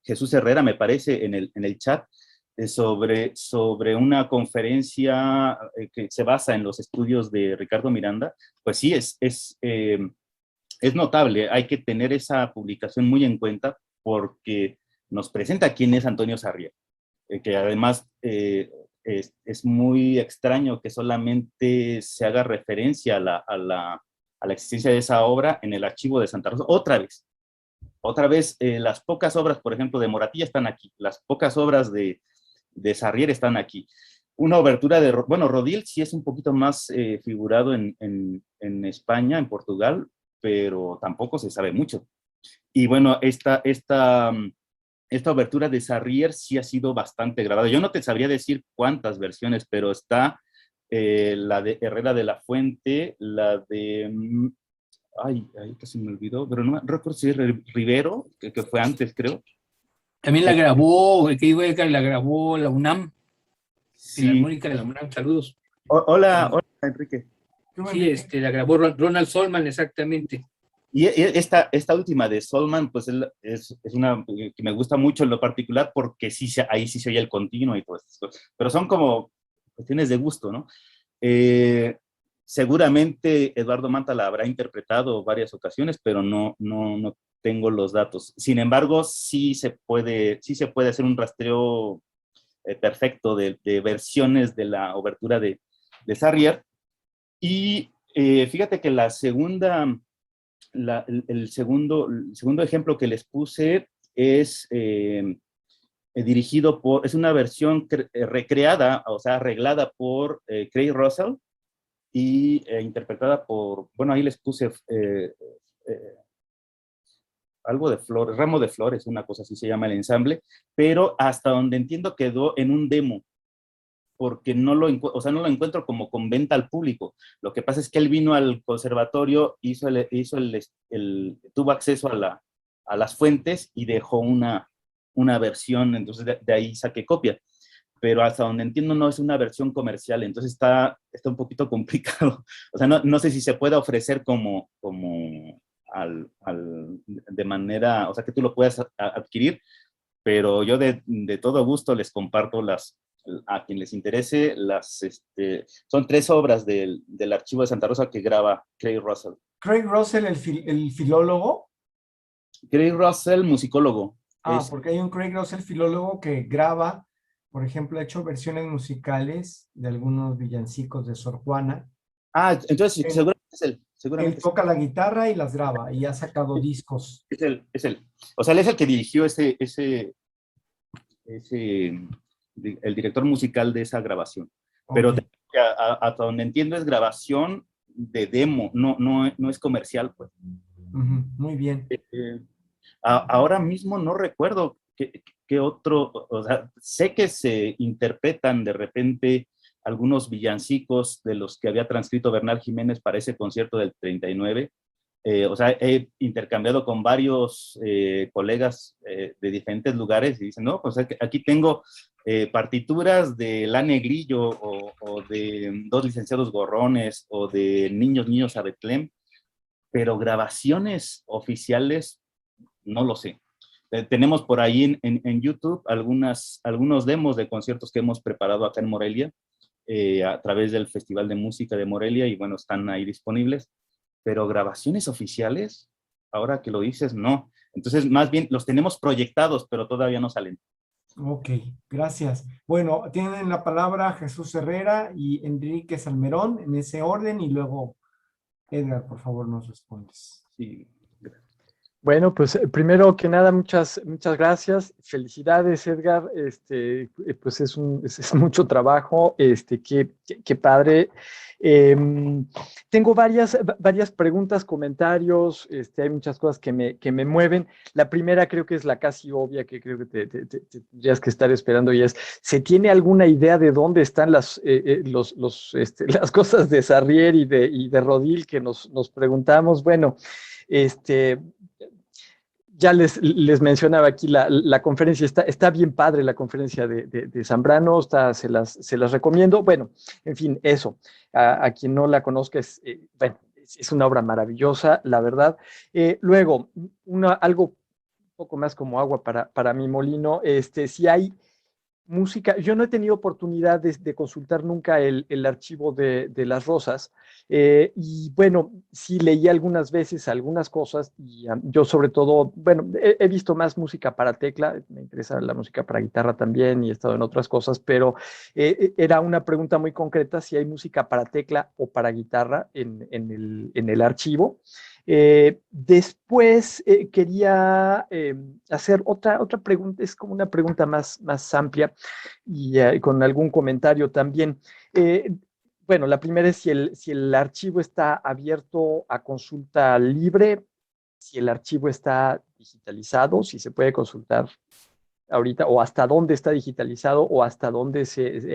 Jesús Herrera, me parece, en el chat, sobre una conferencia que se basa en los estudios de Ricardo Miranda, pues sí, es notable. Hay que tener esa publicación muy en cuenta, porque nos presenta quién es Antonio Sarrier, que además es muy extraño que solamente se haga referencia a la existencia de esa obra en el archivo de Santa Rosa, otra vez. otra vez, las pocas obras, por ejemplo, de Moratilla están aquí, las pocas obras de Sarrier están aquí. Una obertura de, bueno, Rodil sí es un poquito más figurado en España, en Portugal, pero tampoco se sabe mucho. Y bueno, esta obertura de Sarrier sí ha sido bastante grabada. Yo no te sabría decir cuántas versiones, pero está la de Herrera de la Fuente, la de... ay, casi me olvidó, pero no recuerdo si es Rivero, que fue antes, creo. También la grabó, el que digo Edgar, la grabó la UNAM, Sí. Filarmónica de la UNAM, saludos. Hola, Enrique. Sí, la grabó Ronald Solman, exactamente. Y esta última de Solman, pues es una que me gusta mucho en lo particular porque sí, ahí sí se oye el continuo y todo esto. Pero son como cuestiones de gusto, ¿no? Seguramente Eduardo Manta la habrá interpretado varias ocasiones, pero no tengo los datos. Sin embargo, sí se puede hacer un rastreo perfecto de versiones de la obertura de Sarrier. Y fíjate que la segunda... el segundo ejemplo que les puse es dirigido es una versión recreada, o sea, arreglada por Craig Russell y interpretada por, bueno, ahí les puse algo de flores, ramo de flores, una cosa así se llama el ensamble, pero hasta donde entiendo quedó en un demo, porque no lo encuentro como con venta al público. Lo que pasa es que él vino al conservatorio, tuvo acceso a las fuentes y dejó una versión, entonces de ahí saqué copia. Pero hasta donde entiendo no es una versión comercial, entonces está un poquito complicado. O sea, no sé si se puede ofrecer como de manera, o sea, que tú lo puedas adquirir, pero yo de todo gusto les comparto a quien les interese, son 3 obras del Archivo de Santa Rosa que graba Craig Russell. Craig Russell, el filólogo. Craig Russell, musicólogo. Porque hay un Craig Russell filólogo que graba, por ejemplo, ha hecho versiones musicales de algunos villancicos de Sor Juana. Entonces seguramente es él. Él toca la guitarra y las graba y ha sacado discos. Es él. O sea, él es el que dirigió el director musical de esa grabación. Okay. Pero hasta donde entiendo es grabación de demo, no es comercial, pues. Muy bien. Ahora mismo no recuerdo qué otro, o sea, sé que se interpretan de repente algunos villancicos de los que había transcrito Bernal Jiménez para ese concierto del 39. O sea, he intercambiado con varios colegas de diferentes lugares y dicen, no, pues aquí tengo partituras de La Negrillo o de Dos Licenciados Gorrones o de Niños a Betlem, pero grabaciones oficiales no lo sé. Tenemos por ahí en YouTube algunos demos de conciertos que hemos preparado acá en Morelia a través del Festival de Música de Morelia y bueno, están ahí disponibles. Pero grabaciones oficiales, ahora que lo dices, no. Entonces, más bien los tenemos proyectados, pero todavía no salen. Ok, gracias. Bueno, tienen la palabra Jesús Herrera y Enrique Salmerón en ese orden y luego Edgar, por favor, nos respondes. Sí. Bueno, pues primero que nada, muchas gracias. Felicidades, Edgar. Pues es mucho trabajo. Qué padre. Tengo varias preguntas, comentarios. Hay muchas cosas que me mueven. La primera creo que es la casi obvia, que creo que te tendrías que estar esperando, y es, ¿se tiene alguna idea de dónde están las cosas de Sarrier y de Rodil que nos preguntamos? Bueno, ya les mencionaba aquí la conferencia, está bien padre la conferencia de Zambrano, se las recomiendo. Bueno, en fin, eso. A quien no la conozca, es una obra maravillosa, la verdad. Luego, algo un poco más como agua para mi molino, si hay música, yo no he tenido oportunidad de consultar nunca el archivo de Las Rosas, y bueno, sí leí algunas veces algunas cosas, y yo sobre todo, bueno, he visto más música para tecla, me interesa la música para guitarra también, y he estado en otras cosas, pero era una pregunta muy concreta si hay música para tecla o para guitarra en el archivo. Después quería hacer otra pregunta, es como una pregunta más amplia y con algún comentario también. Bueno, la primera es si el archivo está abierto a consulta libre, si el archivo está digitalizado, si se puede consultar ahorita, o hasta dónde está digitalizado, o hasta dónde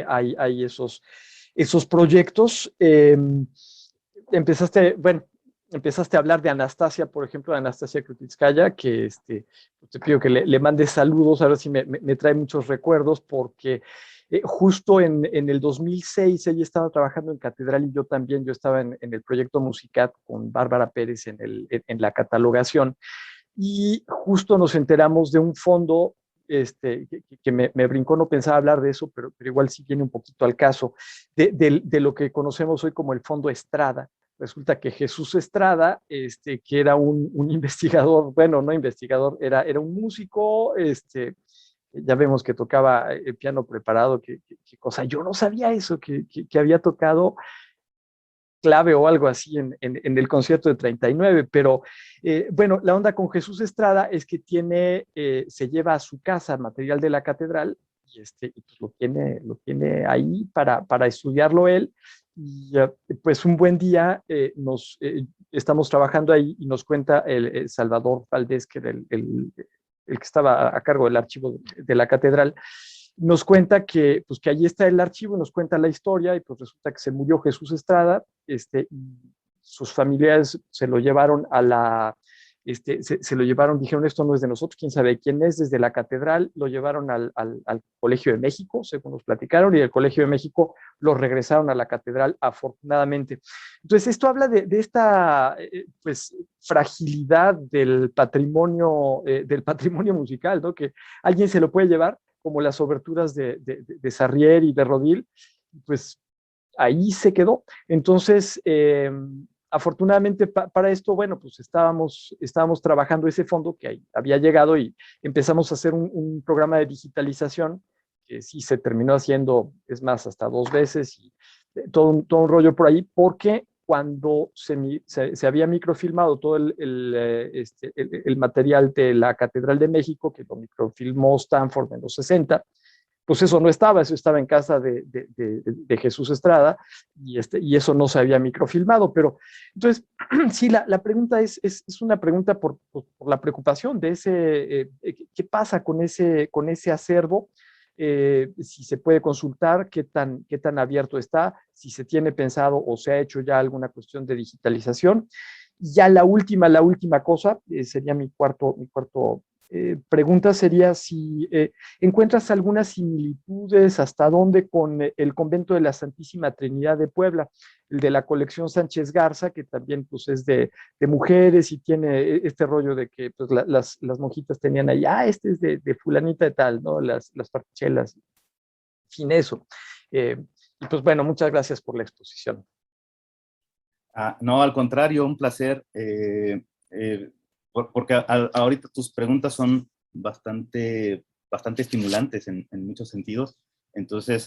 hay esos proyectos. Bueno, empezaste a hablar de Anastasia, por ejemplo, de Anastasia Krupitskaya, que te pido que le mandes saludos, ahora sí me trae muchos recuerdos, porque justo en el 2006 ella estaba trabajando en Catedral y yo también, yo estaba en el proyecto Musicat con Bárbara Pérez en la catalogación, y justo nos enteramos de un fondo que me brincó, no pensaba hablar de eso, pero igual sí viene un poquito al caso, de lo que conocemos hoy como el Fondo Estrada. Resulta que Jesús Estrada, que era un investigador, bueno, no investigador, era un músico, ya vemos que tocaba el piano preparado, qué cosa, yo no sabía eso, que había tocado clave o algo así en el concierto de 39, pero bueno, la onda con Jesús Estrada es que se lleva a su casa material de la catedral y pues lo tiene ahí para estudiarlo él. Y pues un buen día estamos trabajando ahí y nos cuenta el Salvador Valdés, que era el que estaba a cargo del archivo de la catedral, nos cuenta pues que allí está el archivo, nos cuenta la historia y pues resulta que se murió Jesús Estrada, y sus familiares se lo llevaron se lo llevaron, dijeron esto no es de nosotros, quién sabe quién es, desde la catedral lo llevaron al Colegio de México, según nos platicaron, y del Colegio de México lo regresaron a la catedral, afortunadamente. Entonces esto habla de esta pues fragilidad del patrimonio musical, ¿no? Que alguien se lo puede llevar, como las oberturas de Sarrier y de Rodil, pues ahí se quedó. Entonces, afortunadamente para esto, bueno, pues estábamos trabajando ese fondo que ahí había llegado y empezamos a hacer un programa de digitalización que sí se terminó haciendo, es más, hasta 2 veces y todo un rollo por ahí, porque cuando se había microfilmado todo el material de la Catedral de México, que lo microfilmó Stanford en los 60, pues eso no estaba, eso estaba en casa de Jesús Estrada y eso no se había microfilmado. Pero entonces, sí, la pregunta es una pregunta por la preocupación de ¿qué pasa con ese acervo? Si se puede consultar, qué tan abierto está, si se tiene pensado o se ha hecho ya alguna cuestión de digitalización. Y ya la última cosa, sería mi cuarto pregunta, sería si encuentras algunas similitudes, hasta dónde, con el convento de la Santísima Trinidad de Puebla, el de la colección Sánchez Garza, que también pues es de mujeres y tiene este rollo de que pues, las monjitas tenían ahí, este es de fulanita de tal, ¿no? Las partichelas, en fin, eso. Y pues bueno, muchas gracias por la exposición. No, al contrario, un placer, porque ahorita tus preguntas son bastante estimulantes en muchos sentidos, entonces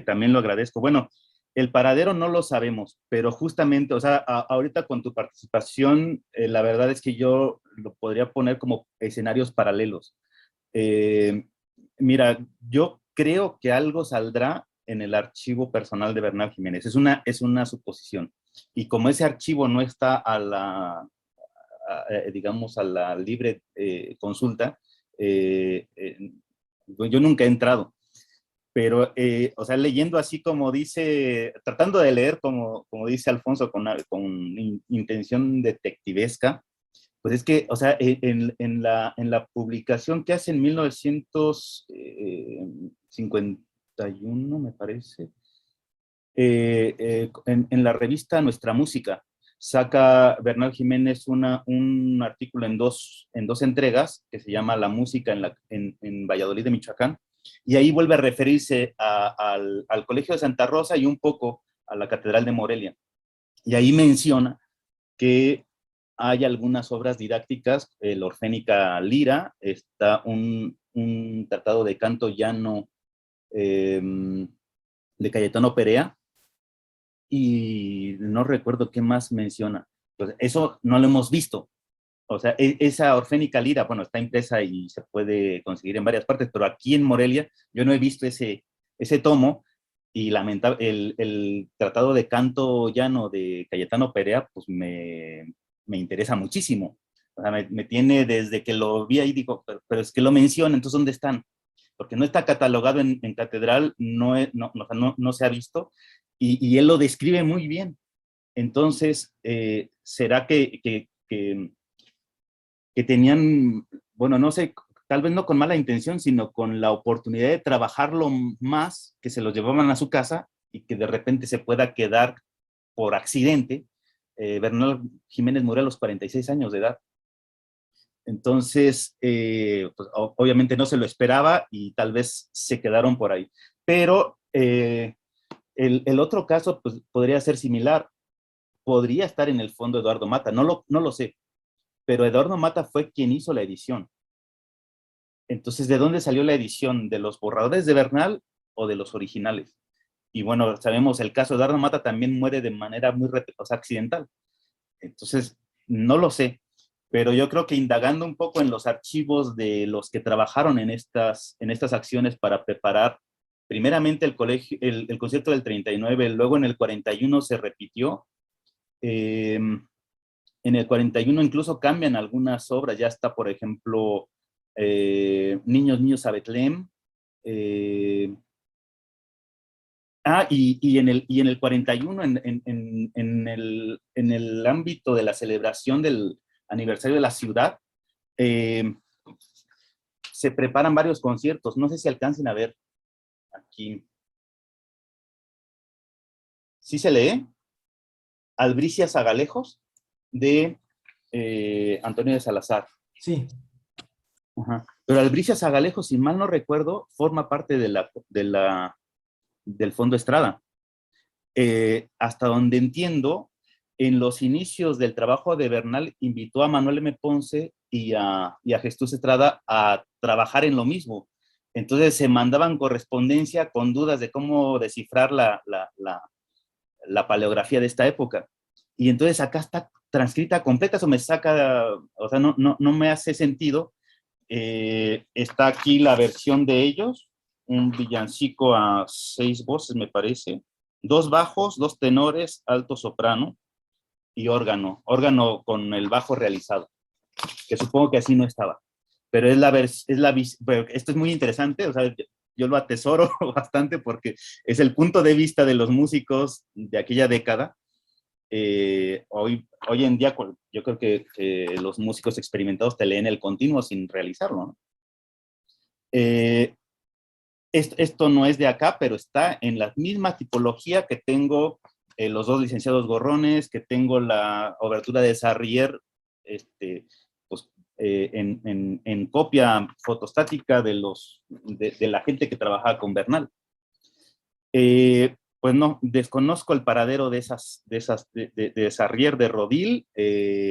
también lo agradezco. Bueno, el paradero no lo sabemos, pero justamente, o sea, ahorita con tu participación, la verdad es que yo lo podría poner como escenarios paralelos. Mira, yo creo que algo saldrá en el archivo personal de Bernal Jiménez, es una suposición. Y como ese archivo no está digamos, a la libre consulta, yo nunca he entrado. Pero, o sea, leyendo así como dice, tratando de leer como dice Alfonso, con intención detectivesca, pues es que, o sea, en la publicación que hace en 1951, me parece, en la revista Nuestra Música, saca Bernal Jiménez un artículo en dos entregas que se llama La música en Valladolid de Michoacán, y ahí vuelve a referirse al Colegio de Santa Rosa y un poco a la Catedral de Morelia. Y ahí menciona que hay algunas obras didácticas, la Orfénica Lira, está un tratado de canto llano de Cayetano Perea, y no recuerdo qué más menciona, Pues eso no lo hemos visto. O sea, esa Orfénica Lira, bueno, está impresa y se puede conseguir en varias partes, pero aquí en Morelia yo no he visto ese tomo, y el Tratado de Canto Llano de Cayetano Perea, pues me interesa muchísimo. O sea, me tiene desde que lo vi ahí, digo, pero es que lo menciona, entonces ¿dónde están? Porque no está catalogado en catedral, no se ha visto, y él lo describe muy bien. Entonces, ¿será que tenían, bueno, no sé, tal vez no con mala intención, sino con la oportunidad de trabajarlo más, que se los llevaban a su casa y que de repente se pueda quedar por accidente? Bernal Jiménez murió a los 46 años de edad. Entonces, pues, obviamente no se lo esperaba y tal vez se quedaron por ahí. Pero el otro caso pues, podría ser similar. Podría estar en el fondo Eduardo Mata, no lo sé, pero Eduardo Mata fue quien hizo la edición. Entonces, ¿de dónde salió la edición? ¿De los borradores de Bernal o de los originales? Y bueno, sabemos el caso de Eduardo Mata también muere de manera muy accidental. Entonces, no lo sé, pero yo creo que indagando un poco en los archivos de los que trabajaron en estas acciones para preparar primeramente el concierto del 39, luego en el 41 se repitió. En el 41 incluso cambian algunas obras, ya está, por ejemplo, Niños, Niños a Betlem. eh, y en el 41, en el ámbito de la celebración del aniversario de la ciudad, eh, se preparan varios conciertos. No sé si alcancen a ver aquí. ¿Sí se lee? Albricias Zagalejos, de Antonio de Salazar. Sí. Ajá. Pero Albricias Zagalejos, si mal no recuerdo, forma parte del Fondo Estrada. Hasta donde entiendo, en los inicios del trabajo de Bernal, invitó a Manuel M. Ponce y a Jesús Estrada a trabajar en lo mismo. Entonces se mandaban correspondencia con dudas de cómo descifrar la paleografía de esta época. Y entonces acá está transcrita completa, eso me saca, o sea, no me hace sentido. Está aquí la versión de ellos, un villancico a 6 voces, me parece, 2 bajos, 2 tenores, alto soprano y órgano con el bajo realizado, que supongo que así no estaba. Pero pero esto es muy interesante, o sea, yo lo atesoro bastante porque es el punto de vista de los músicos de aquella década. Hoy en día yo creo que los músicos experimentados te leen el continuo sin realizarlo, ¿no? Esto no es de acá, pero está en la misma tipología que tengo los 2 licenciados Gorrones, que tengo la obertura de Sarrier, pues, en copia fotostática de la gente que trabajaba con Bernal. Pues no, desconozco el paradero de Sarrier, de Rodil.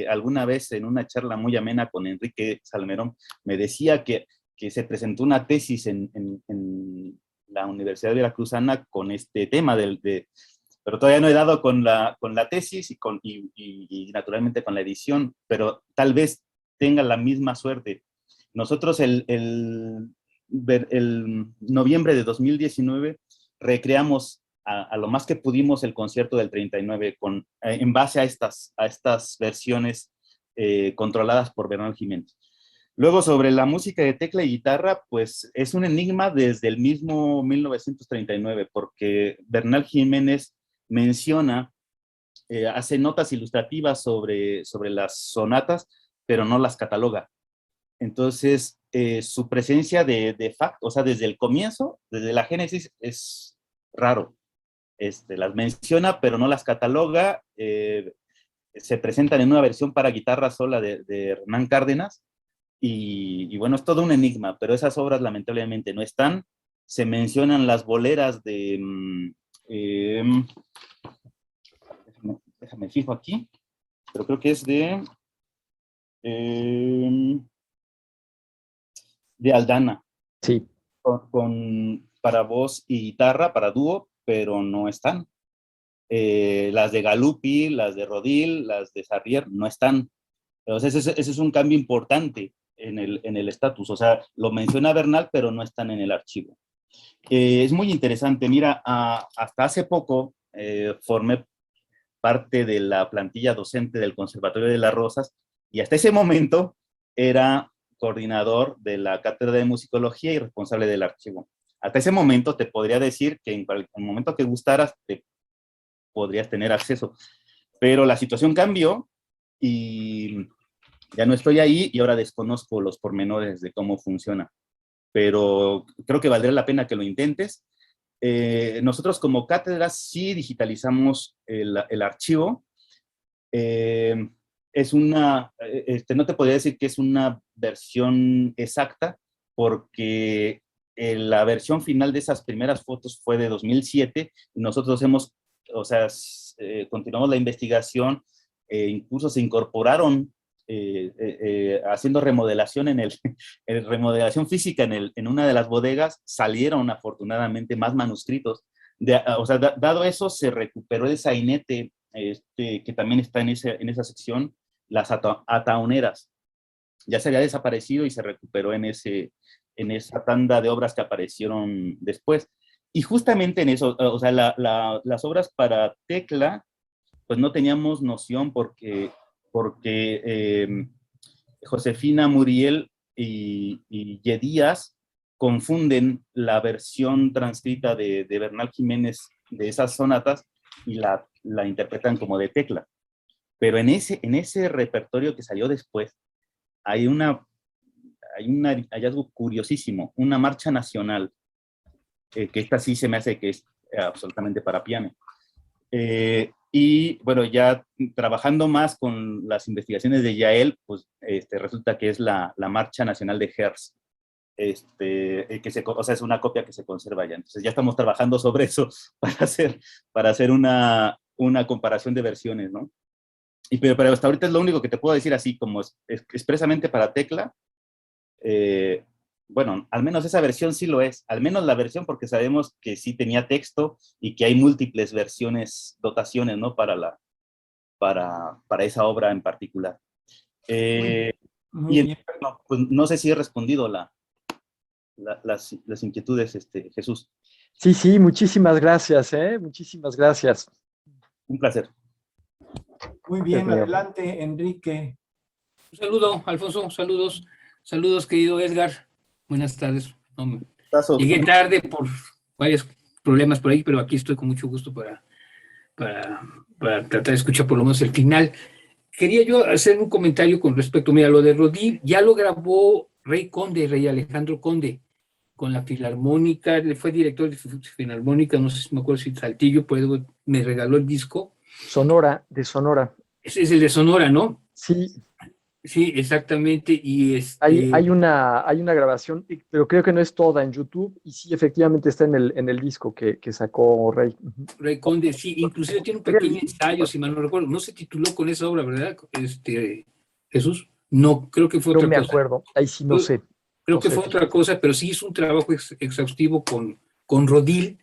Alguna vez en una charla muy amena con Enrique Salmerón me decía que se presentó una tesis en la Universidad de Veracruzana con este tema pero todavía no he dado con la tesis y naturalmente con la edición, pero tal vez tenga la misma suerte. Nosotros el noviembre de 2019 recreamos a lo más que pudimos el concierto del 39 en base a estas versiones controladas por Bernal Jiménez. Luego, sobre la música de tecla y guitarra, pues es un enigma desde el mismo 1939, porque Bernal Jiménez menciona, hace notas ilustrativas sobre las sonatas, pero no las cataloga. Entonces, su presencia de facto, o sea, desde el comienzo, desde la génesis, es raro. Las menciona, pero no las cataloga. Se presentan en una versión para guitarra sola de Hernán Cárdenas, y bueno, es todo un enigma, pero esas obras lamentablemente no están. Se mencionan las boleras déjame fijo aquí, pero creo que es de Aldana, Sí. para voz y guitarra, para dúo, pero no están. Las de Galuppi, las de Rodil, las de Sarrier no están. Entonces ese es un cambio importante en el estatus. O sea, lo menciona Bernal, pero no están en el archivo. Es muy interesante. Mira, hasta hace poco formé parte de la plantilla docente del Conservatorio de las Rosas y hasta ese momento era coordinador de la cátedra de musicología y responsable del archivo. Hasta ese momento te podría decir que en el momento que gustaras te podrías tener acceso, pero la situación cambió y ya no estoy ahí y ahora desconozco los pormenores de cómo funciona, pero creo que valdría la pena que lo intentes. Nosotros como cátedra sí digitalizamos el archivo. Es una, no te podría decir que es una versión exacta, porque la versión final de esas primeras fotos fue de 2007, y nosotros continuamos la investigación, incluso se incorporaron haciendo remodelación remodelación física en una de las bodegas, salieron afortunadamente más manuscritos. Dado eso, se recuperó el sainete, que también está en esa sección, las ataoneras. Ya se había desaparecido y se recuperó en esa tanda de obras que aparecieron después. Y justamente en eso, las obras para tecla, pues no teníamos noción porque Josefina Muriel y Yedías confunden la versión transcrita de Bernal Jiménez de esas sonatas y la interpretan como de tecla. Pero en ese repertorio que salió después hay un hallazgo curiosísimo, una marcha nacional, que esta sí se me hace que es absolutamente para piano. Y bueno, ya trabajando más con las investigaciones de Yael, pues resulta que es la Marcha Nacional de Hertz. Es una copia que se conserva ya. Entonces ya estamos trabajando sobre eso para hacer una comparación de versiones, ¿no? Pero hasta ahorita es lo único que te puedo decir así, como expresamente para tecla. Bueno, al menos esa versión sí lo es, al menos la versión, porque sabemos que sí tenía texto y que hay múltiples versiones, dotaciones, ¿no? Para esa obra en particular. Muy bien. Pues no sé si he respondido las inquietudes, Jesús. Sí, muchísimas gracias, muchísimas gracias. Un placer. Muy bien, adelante, Enrique. Un saludo, Alfonso, saludos, querido Edgar. Buenas tardes. No, llegué tarde por varios problemas por ahí, pero aquí estoy con mucho gusto para tratar de escuchar por lo menos el final. Quería yo hacer un comentario con respecto, mira, lo de Rodil, ya lo grabó Rey Alejandro Conde, con la Filarmónica, le fue director de Filarmónica, no sé si me acuerdo si Saltillo, pues me regaló el disco. De Sonora. Ese es el de Sonora, ¿no? Sí. Sí, exactamente, y hay una grabación, pero creo que no es toda en YouTube, y sí, efectivamente está en el disco que sacó Rey. Rey Conde, sí, inclusive tiene un pequeño ensayo, si mal no recuerdo, no se tituló con esa obra, ¿verdad, Jesús? No, creo que fue otra cosa. No me acuerdo, ahí sí no sé. Creo que fue otra cosa, pero sí hizo un trabajo exhaustivo con Rodil,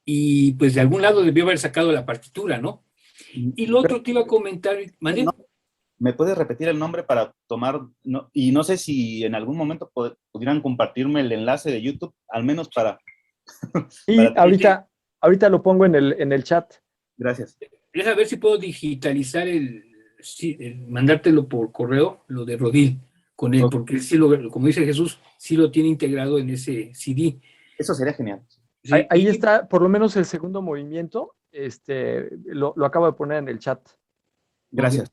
y pues de algún lado debió haber sacado la partitura, ¿no? Y lo otro te iba a comentar, ¿Mané? ¿Me puedes repetir el nombre para tomar? Y no sé si en algún momento pudieran compartirme el enlace de YouTube, al menos para... Sí, ahorita lo pongo en el chat. Gracias. Deja ver si puedo digitalizar mandártelo por correo, lo de Rodil, con él, porque sí como dice Jesús, sí lo tiene integrado en ese CD. Eso sería genial. Sí, ahí está, por lo menos el segundo movimiento, lo acabo de poner en el chat. Gracias.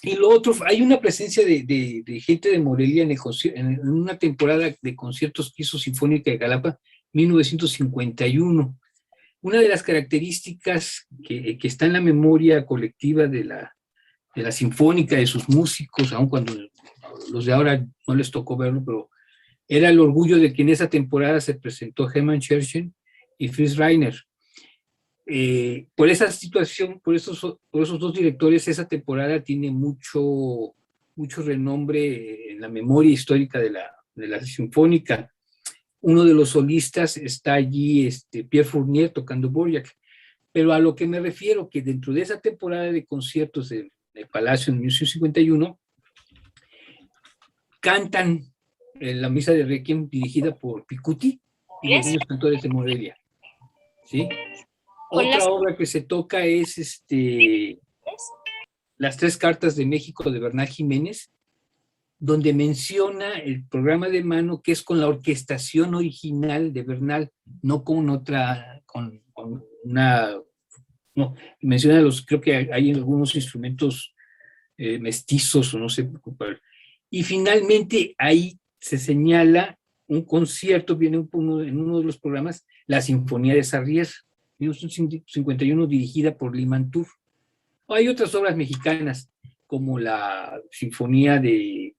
Y lo otro, hay una presencia de gente de Morelia en una temporada de conciertos que hizo Sinfónica de Jalapa, 1951. Una de las características que está en la memoria colectiva de la Sinfónica, de sus músicos, aun cuando los de ahora no les tocó verlo, pero era el orgullo de que en esa temporada se presentó Hermann Scherchen y Fritz Reiner. Por esa situación, por esos dos directores, esa temporada tiene mucho renombre en la memoria histórica de la Sinfónica. Uno de los solistas está allí, Pierre Fournier, tocando Dvorak. Pero a lo que me refiero, que dentro de esa temporada de conciertos del Palacio en 1951, cantan la misa de Requiem dirigida por Picuti y los niños cantores de Morelia, ¿sí? Otra obra que se toca es Las tres cartas de México de Bernal Jiménez, donde menciona el programa de mano que es con la orquestación original de Bernal, no con otra, con una, no, menciona creo que hay algunos instrumentos mestizos o no sé. Y finalmente ahí se señala un concierto, viene en uno de los programas, la Sinfonía de Sarrier, 1951, dirigida por Limantur. Hay otras obras mexicanas, como la Sinfonía de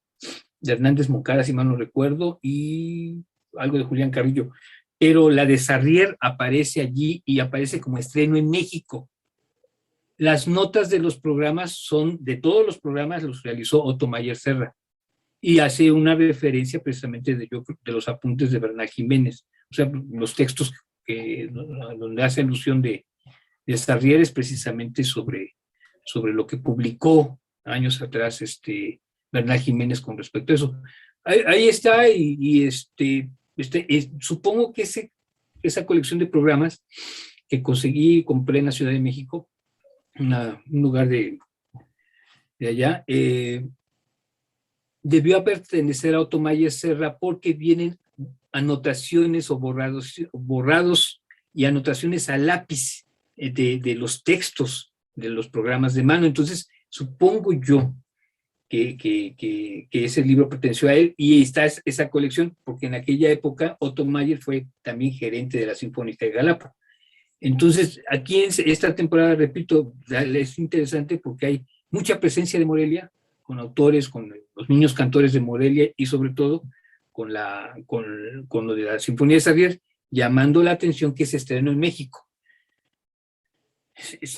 Hernández Moncada, si mal no recuerdo, y algo de Julián Carrillo, pero la de Sarrier aparece allí y aparece como estreno en México. Las notas de los programas de todos los programas los realizó Otto Mayer Serra, y hace una referencia precisamente de los apuntes de Bernal Jiménez, o sea, los textos donde hace alusión de Sarrier es precisamente sobre lo que publicó años atrás Bernal Jiménez con respecto a eso. Ahí está, supongo que esa colección de programas que conseguí y compré en la Ciudad de México, un lugar de allá, debió pertenecer a Otto Mayer Serra porque vienen anotaciones o borrados y anotaciones a lápiz de los textos de los programas de mano. Entonces, supongo yo que ese libro perteneció a él, y está esa colección, porque en aquella época Otto Mayer fue también gerente de la Sinfónica de Jalapa. Entonces, aquí en esta temporada, repito, es interesante porque hay mucha presencia de Morelia, con autores, con los niños cantores de Morelia, y sobre todo con lo de la Sinfonía de Sarrier, llamando la atención que se estrenó en México.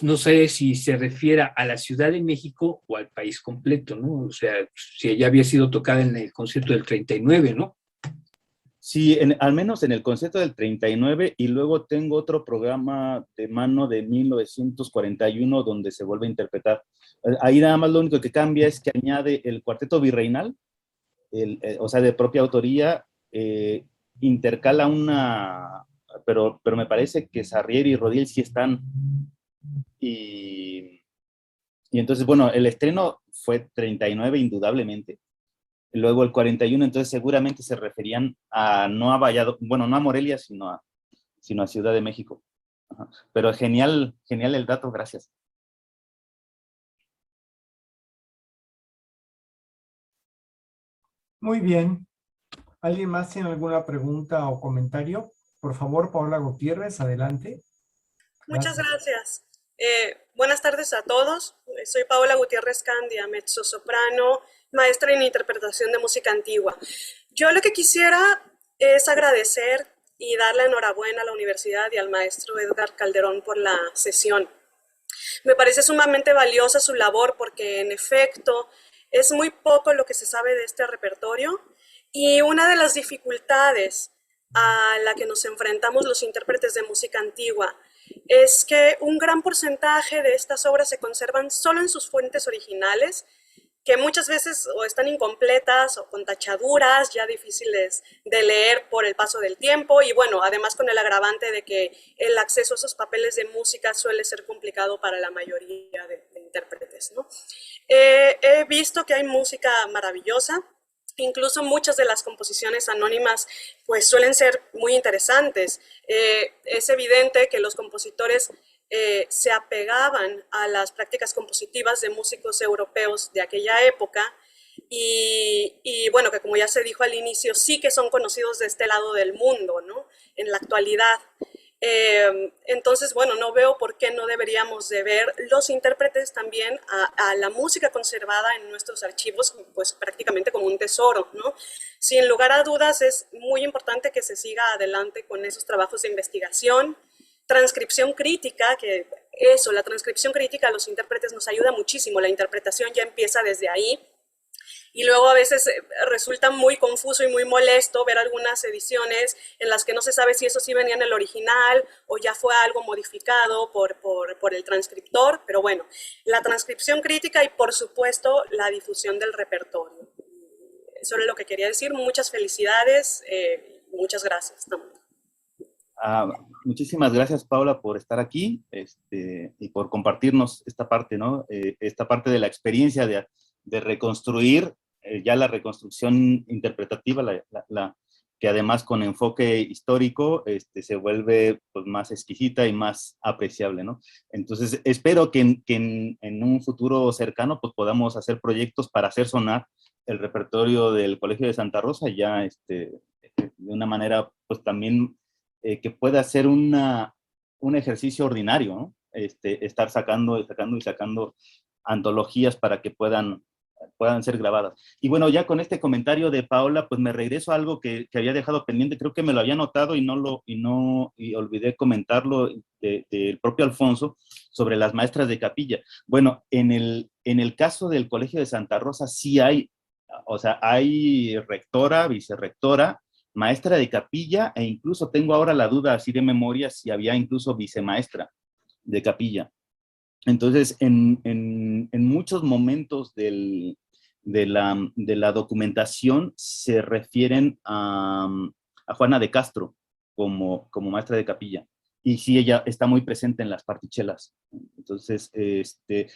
No sé si se refiere a la Ciudad de México o al país completo, ¿no? O sea, si ella había sido tocada en el concierto del 39, ¿no? Sí, al menos en el concierto del 39, y luego tengo otro programa de mano de 1941 donde se vuelve a interpretar. Ahí nada más lo único que cambia es que añade el cuarteto virreinal, o sea, de propia autoría, intercala pero me parece que Sarrier y Rodiel sí están. Y entonces, bueno, el estreno fue 39 indudablemente. Luego el 41, entonces seguramente se referían no a Valladolid, bueno, no a Morelia, sino a Ciudad de México. Ajá. Pero genial el dato, gracias. Muy bien. ¿Alguien más tiene alguna pregunta o comentario? Por favor, Paola Gutiérrez, adelante. Muchas gracias. Buenas tardes a todos. Soy Paola Gutiérrez Candia, mezzosoprano, maestra en interpretación de música antigua. Yo lo que quisiera es agradecer y dar la enhorabuena a la universidad y al maestro Edgar Calderón por la sesión. Me parece sumamente valiosa su labor porque, en efecto, es muy poco lo que se sabe de este repertorio, y una de las dificultades a la que nos enfrentamos los intérpretes de música antigua es que un gran porcentaje de estas obras se conservan solo en sus fuentes originales, que muchas veces o están incompletas o con tachaduras ya difíciles de leer por el paso del tiempo, y bueno, además con el agravante de que el acceso a esos papeles de música suele ser complicado para la mayoría de intérpretes, ¿no? He visto que hay música maravillosa. Incluso muchas de las composiciones anónimas pues suelen ser muy interesantes. Es evidente que los compositores se apegaban a las prácticas compositivas de músicos europeos de aquella época, y bueno, que como ya se dijo al inicio, sí que son conocidos de este lado del mundo, ¿no? En la actualidad. Entonces, bueno, no veo por qué no deberíamos de ver los intérpretes también a la música conservada en nuestros archivos, pues prácticamente como un tesoro, ¿no? Sin lugar a dudas es muy importante que se siga adelante con esos trabajos de investigación, transcripción crítica, que la transcripción crítica a los intérpretes nos ayuda muchísimo, la interpretación ya empieza desde ahí. Y luego a veces resulta muy confuso y muy molesto ver algunas ediciones en las que no se sabe si eso sí venía en el original o ya fue algo modificado por el transcriptor, pero bueno, la transcripción crítica y por supuesto la difusión del repertorio. Eso es lo que quería decir. Muchas felicidades, muchas gracias también. Muchísimas gracias, Paula, por estar aquí y por compartirnos esta parte, ¿no? Esta parte de la experiencia de reconstruir, ya la reconstrucción interpretativa, que además con enfoque histórico se vuelve pues, más exquisita y más apreciable, ¿no? Entonces, espero que en un futuro cercano pues, podamos hacer proyectos para hacer sonar el repertorio del Colegio de Santa Rosa, ya de una manera pues también que pueda ser un ejercicio ordinario, ¿no? Estar sacando antologías para que puedan ser grabadas. Y bueno, ya con este comentario de Paola, pues me regreso a algo que había dejado pendiente, creo que me lo había notado y olvidé comentarlo del propio Alfonso sobre las maestras de capilla. Bueno, en el caso del Colegio de Santa Rosa sí hay, o sea, hay rectora, vicerrectora, maestra de capilla, e incluso tengo ahora la duda así de memoria si había incluso vicemaestra de capilla. Entonces, en muchos momentos de la documentación se refieren a Juana de Castro como maestra de capilla. Y sí, ella está muy presente en las partichelas. Entonces,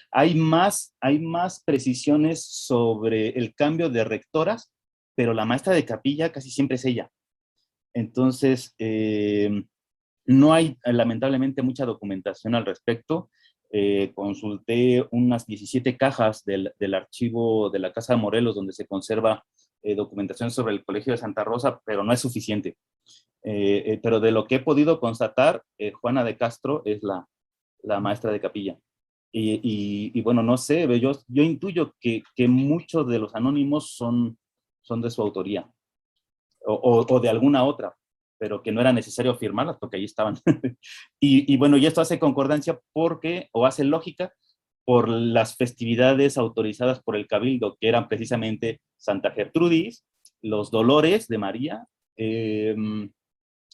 hay más precisiones sobre el cambio de rectoras, pero la maestra de capilla casi siempre es ella. Entonces, no hay lamentablemente mucha documentación al respecto. Consulté unas 17 cajas del archivo de la Casa de Morelos, donde se conserva documentación sobre el Colegio de Santa Rosa, pero no es suficiente. Pero de lo que he podido constatar, Juana de Castro es la maestra de capilla. Y bueno, no sé, yo intuyo que muchos de los anónimos son de su autoría, o de alguna otra, pero que no era necesario firmarlas porque ahí estaban. y bueno, y esto hace concordancia o hace lógica por las festividades autorizadas por el Cabildo, que eran precisamente Santa Gertrudis, los Dolores de María,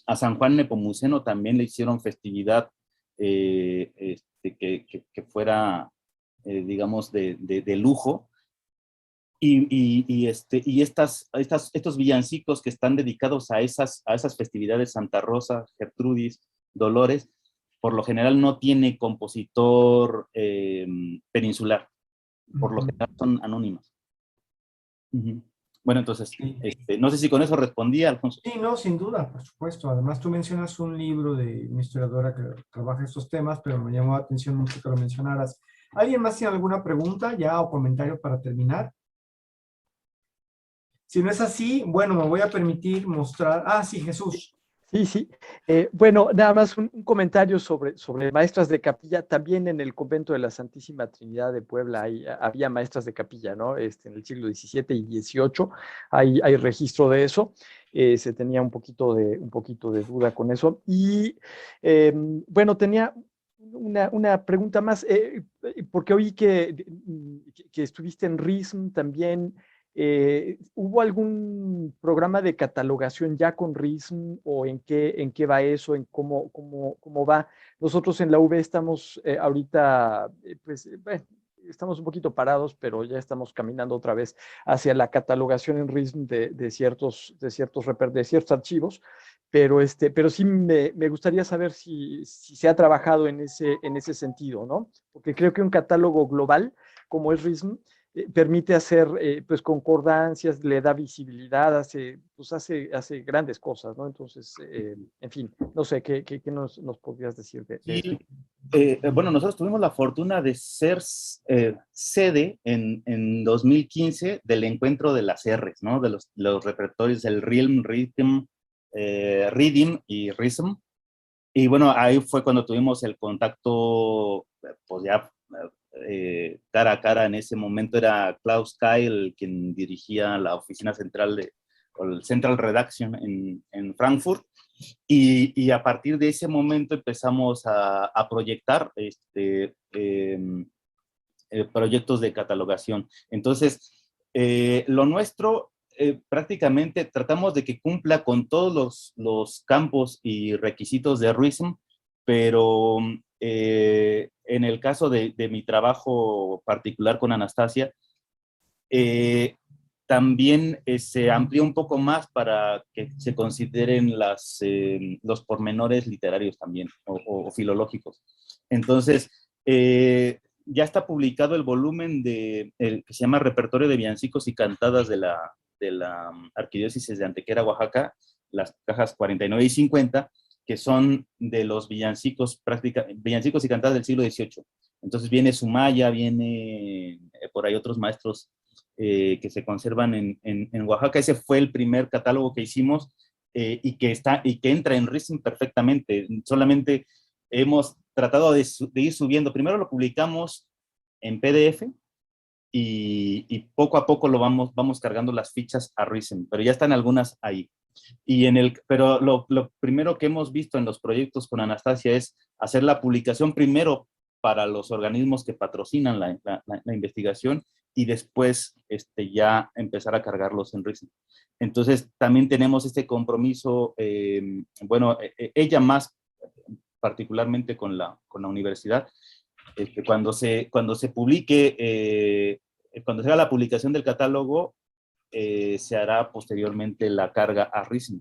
a San Juan Nepomuceno también le hicieron festividad que fuera, digamos, de lujo. Y estos villancicos que están dedicados a esas festividades, Santa Rosa, Gertrudis, Dolores, por lo general no tiene compositor peninsular, por lo general son anónimas. Bueno, entonces, no sé si con eso respondí, Alfonso. Sí, no, sin duda, por supuesto. Además, tú mencionas un libro de una historiadora que trabaja estos temas, pero me llamó la atención mucho que lo mencionaras. ¿Alguien más tiene alguna pregunta ya o comentario para terminar? Si no es así, bueno, me voy a permitir mostrar... Ah, sí, Jesús. Sí. Bueno, nada más un comentario sobre maestras de capilla. También en el convento de la Santísima Trinidad de Puebla había maestras de capilla, ¿no? En el siglo XVII y XVIII hay registro de eso. Se tenía un poquito de duda con eso. Y bueno, tenía una pregunta más, porque oí que estuviste en RISM también. ¿Hubo algún programa de catalogación ya con RISM o en qué va eso, en cómo va? Nosotros en la UV estamos ahorita, bueno, estamos un poquito parados, pero ya estamos caminando otra vez hacia la catalogación en RISM de ciertos archivos, pero sí me gustaría saber si se ha trabajado en ese sentido, ¿no? Porque creo que un catálogo global como es RISM permite hacer pues concordancias, le da visibilidad, hace grandes cosas, ¿no? Entonces, en fin, no sé, ¿qué nos podrías decir de eso? Bueno, nosotros tuvimos la fortuna de ser sede en 2015 del encuentro de las R's, ¿no? De los repertorios del Realm, Rhythm, Rhythm y Rhythm. Y bueno, ahí fue cuando tuvimos el contacto, pues ya cara a cara. En ese momento era Klaus Keil quien dirigía la oficina central o el Central Redaction en Frankfurt. Y a partir de ese momento empezamos a proyectar proyectos de catalogación. Entonces, Lo nuestro, prácticamente tratamos de que cumpla con todos los campos y requisitos de RISM, pero en el caso de mi trabajo particular con Anastasia, también se amplió un poco más para que se consideren los pormenores literarios también, o filológicos. Entonces, ya está publicado el volumen que se llama Repertorio de Villancicos y Cantadas de la Arquidiócesis de Antequera, Oaxaca, las cajas 49 y 50, que son de los villancicos y cantadas del siglo XVIII. Entonces viene Sumaya, viene por ahí otros maestros que se conservan en Oaxaca. Ese fue el primer catálogo que hicimos y que entra en RISM perfectamente. Solamente hemos tratado de ir subiendo. Primero lo publicamos en PDF y poco a poco vamos cargando las fichas a RISM, pero ya están algunas ahí. Pero lo primero que hemos visto en los proyectos con Anastasia es hacer la publicación primero para los organismos que patrocinan la investigación y después ya empezar a cargarlos en RISM. Entonces también tenemos este compromiso, ella más particularmente con la universidad, cuando se publique, cuando se haga la publicación del catálogo, se hará posteriormente la carga a RISM,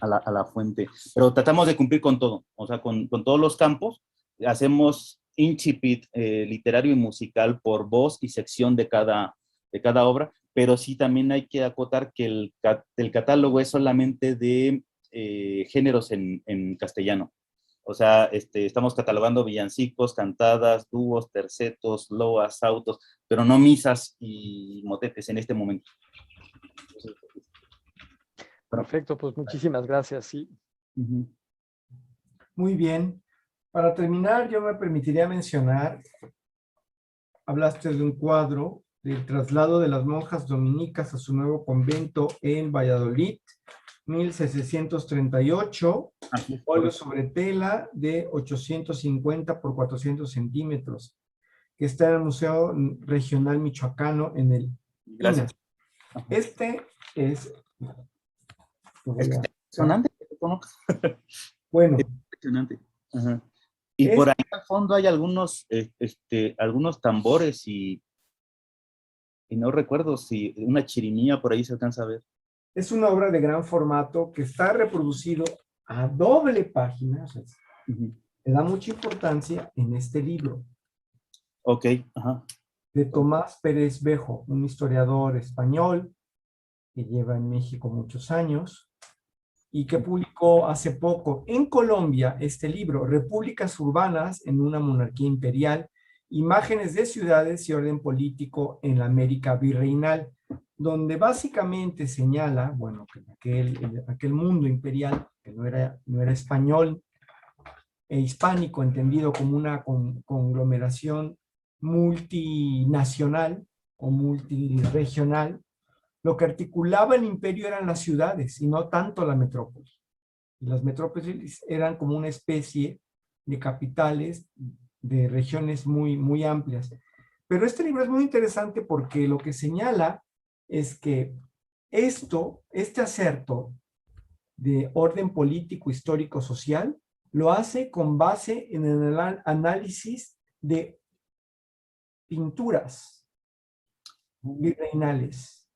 a la fuente. Pero tratamos de cumplir con todo, o sea, con todos los campos. Hacemos incipit literario y musical por voz y sección de cada obra, pero sí también hay que acotar que el catálogo es solamente de géneros en castellano. O sea, estamos catalogando villancicos, cantadas, dúos, tercetos, loas, autos, pero no misas y motetes en este momento. Perfecto, pues muchísimas gracias. Sí. Muy bien. Para terminar, yo me permitiría mencionar, hablaste de un cuadro del traslado de las monjas dominicas a su nuevo convento en Valladolid, 1638, óleo sobre tela de 850 por 400 centímetros, que está en el Museo Regional Michoacano en el Gracias. INA. Este es... Impresionante. Bueno. Impresionante. Ajá. Y por ahí al fondo hay algunos tambores y no recuerdo si una chirimía por ahí se alcanza a ver. Es una obra de gran formato que está reproducido a doble página. O sea, le da mucha importancia en este libro. Ok. Ajá. De Tomás Pérez Bejo, un historiador español que lleva en México muchos años y que publicó hace poco en Colombia este libro, Repúblicas Urbanas en una monarquía imperial, imágenes de ciudades y orden político en la América virreinal, donde básicamente señala, bueno, que aquel mundo imperial, que no era español e hispánico, entendido como una conglomeración multinacional o multiregional, lo que articulaba el imperio eran las ciudades y no tanto la metrópoli. Y las metrópolis eran como una especie de capitales de regiones muy, muy amplias. Pero este libro es muy interesante porque lo que señala es que este acerto de orden político, histórico, social, lo hace con base en el análisis de pinturas virreinales,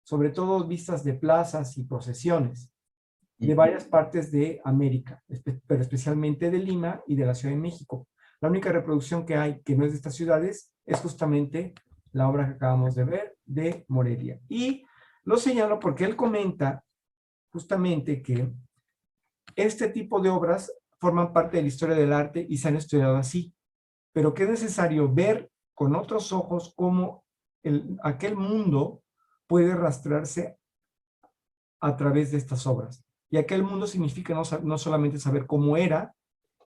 sobre todo vistas de plazas y procesiones de varias partes de América, pero especialmente de Lima y de la Ciudad de México. La única reproducción que hay que no es de estas ciudades es justamente la obra que acabamos de ver de Morelia. Y lo señalo porque él comenta justamente que este tipo de obras forman parte de la historia del arte y se han estudiado así, pero que es necesario ver con otros ojos cómo aquel mundo puede rastrearse a través de estas obras. Y aquel mundo significa no solamente saber cómo era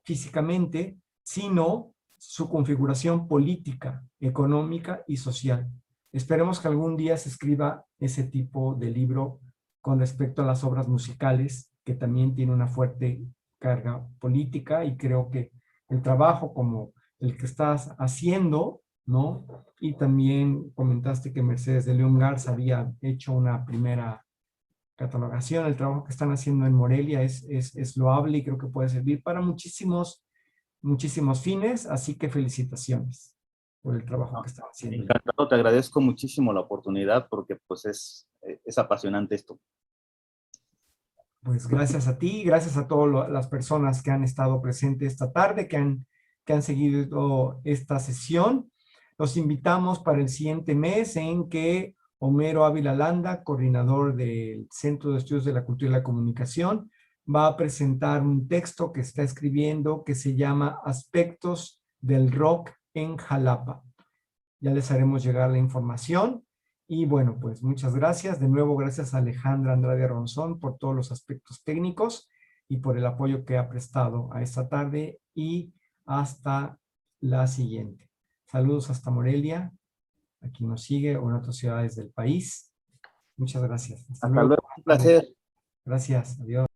físicamente, sino su configuración política, económica y social. Esperemos que algún día se escriba ese tipo de libro con respecto a las obras musicales, que también tiene una fuerte carga política, y creo que el trabajo como el que estás haciendo ¿no? Y también comentaste que Mercedes de León Garza había hecho una primera catalogación. El trabajo que están haciendo en Morelia es loable y creo que puede servir para muchísimos fines, así que felicitaciones por el trabajo que están haciendo. Encantado, te agradezco muchísimo la oportunidad porque pues es apasionante esto. Pues gracias a ti, gracias a todas las personas que han estado presentes esta tarde, que han seguido esta sesión. Los invitamos para el siguiente mes en que Homero Ávila Landa, coordinador del Centro de Estudios de la Cultura y la Comunicación, va a presentar un texto que está escribiendo que se llama Aspectos del Rock en Jalapa. Ya les haremos llegar la información. Y bueno, pues muchas gracias. De nuevo, gracias a Alejandra Andrade Ronzón por todos los aspectos técnicos y por el apoyo que ha prestado a esta tarde y hasta la siguiente. Saludos hasta Morelia, aquí nos sigue, o en otras ciudades del país. Muchas gracias. Hasta luego, un placer. Gracias, adiós.